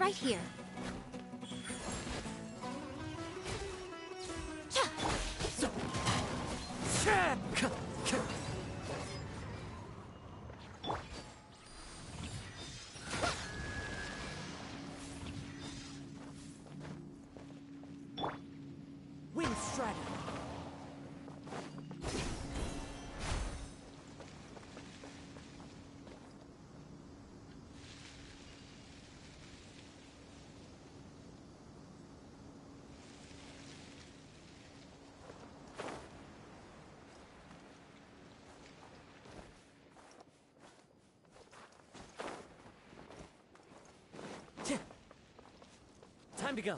right here. Wind Strider. Time to go.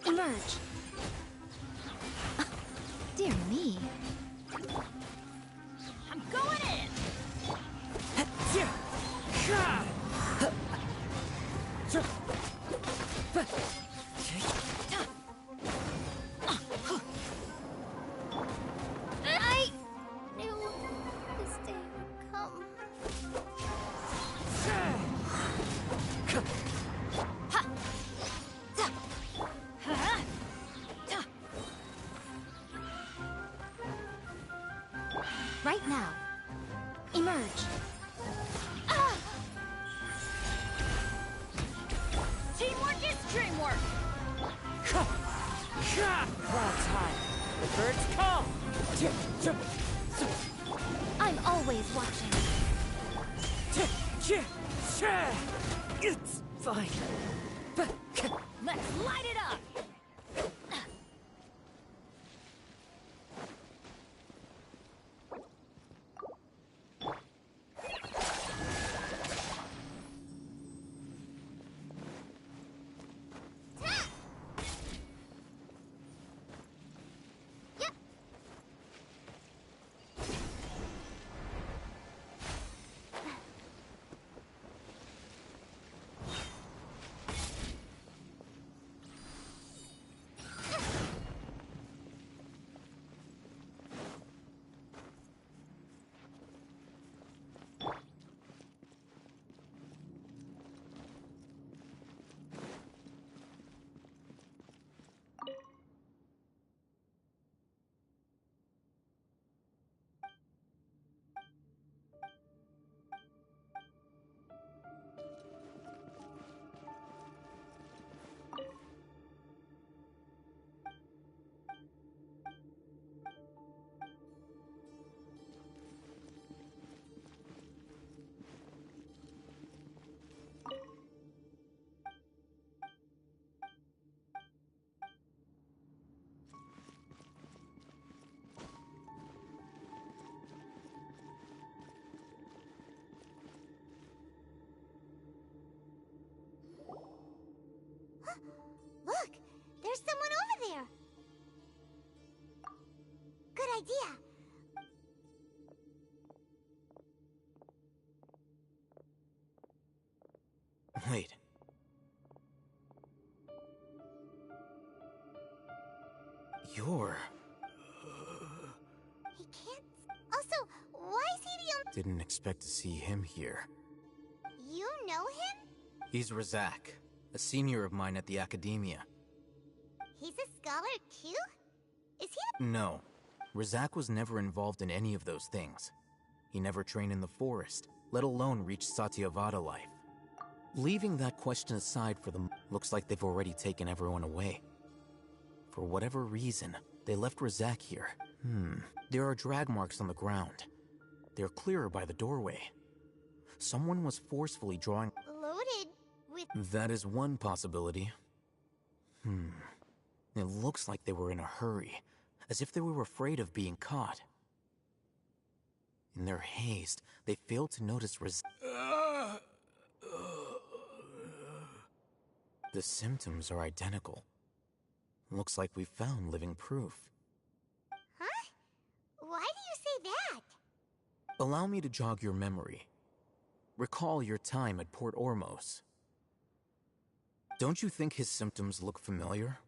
Emerge. Dear me. I'm going in! I knew this day would come. Right now. Emerge. Teamwork is dreamwork! Cloud's high. The birds call. I'm always watching. It's fine. Let's light it up! Look, there's someone over there. Good idea. Wait. You're... He can't... Also, why is he the only... Didn't expect to see him here. You know him? He's Razak, a senior of mine at the academia. He's a scholar too? Is he... No. Razak was never involved in any of those things. He never trained in the forest, let alone reach Satyavada life. Leaving that question aside for them, looks like they've already taken everyone away. For whatever reason, they left Razak here. There are drag marks on the ground. They're clearer by the doorway. Someone was forcefully drawing... Loaded with... That is one possibility. It looks like they were in a hurry, as if they were afraid of being caught. In their haste, they failed to notice The symptoms are identical. Looks like we found living proof. Huh? Why do you say that? Allow me to jog your memory. Recall your time at Port Ormos. Don't you think his symptoms look familiar?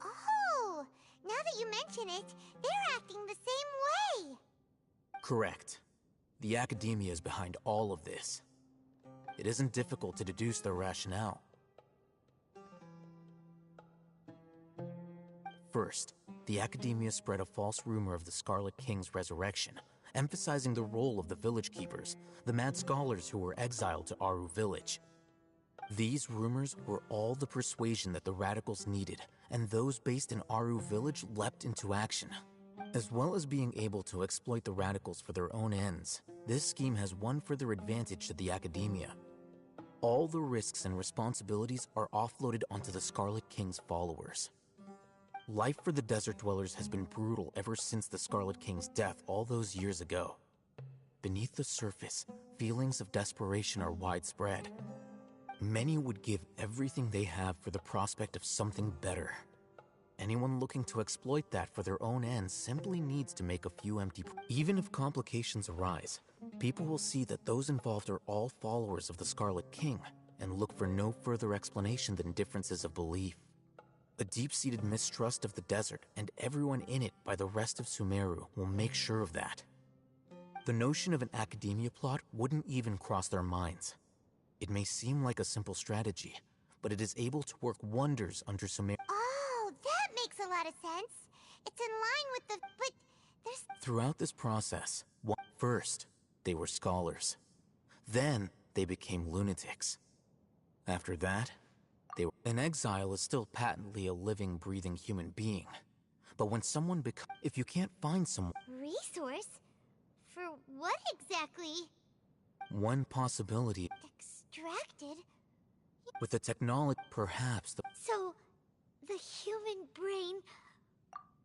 Oh, now that you mention it, they're acting the same way. Correct. The academia is behind all of this. It isn't difficult to deduce their rationale. First, the academia spread a false rumor of the Scarlet King's resurrection, emphasizing the role of the village keepers, the mad scholars who were exiled to Aru village. These rumors were all the persuasion that the radicals needed, and those based in Aru village leapt into action. As well as being able to exploit the radicals for their own ends, this scheme has one further advantage to the academia. All the risks and responsibilities are offloaded onto the Scarlet King's followers. Life for the desert dwellers has been brutal ever since the Scarlet King's death all those years ago. Beneath the surface, feelings of desperation are widespread. Many would give everything they have for the prospect of something better. Anyone looking to exploit that for their own ends simply needs to make a few empty... Even if complications arise, people will see that those involved are all followers of the Scarlet King and look for no further explanation than differences of belief. A deep-seated mistrust of the desert and everyone in it by the rest of Sumeru will make sure of that. The notion of an academia plot wouldn't even cross their minds. It may seem like a simple strategy, but it is able to work wonders under Sumeru. Oh, that makes a lot of sense. It's in line with the... but there's... Throughout this process, first, they were scholars. Then, they became lunatics. After that, they were... An exile is still patently a living, breathing human being. But when someone becomes... If you can't find someone... Resource? For what exactly? One possibility... Extracted? With the technology, perhaps the... So, the human brain...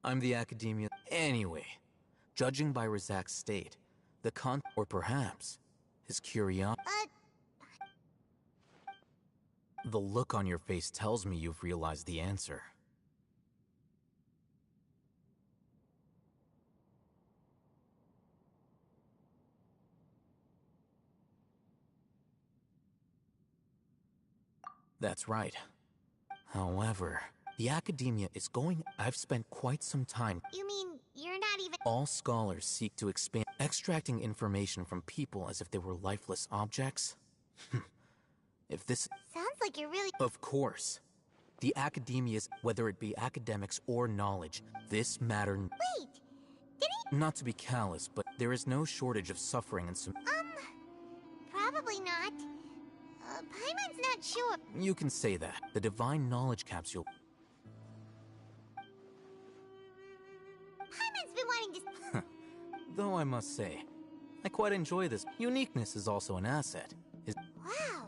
I'm the academia... Anyway, judging by Razak's state, the or perhaps, his curiosity... The look on your face tells me you've realized the answer. That's right. However, the academia is going... I've spent quite some time... You mean, you're not even... All scholars seek to expand... Extracting information from people as if they were lifeless objects? If this... Sounds like you're really... Of course. The academia's, whether it be academics or knowledge, this matter... Wait! Did he... Not to be callous, but there is no shortage of suffering and some... Probably not. Paimon's not sure. You can say that. The divine knowledge capsule... Paimon's been wanting to... Though I must say, I quite enjoy this. Uniqueness is also an asset. Wow,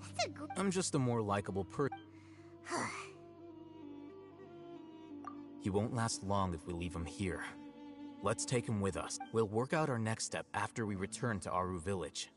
that's a good... I'm just a more likable person. He won't last long if we leave him here. Let's take him with us. We'll work out our next step after we return to Aru village.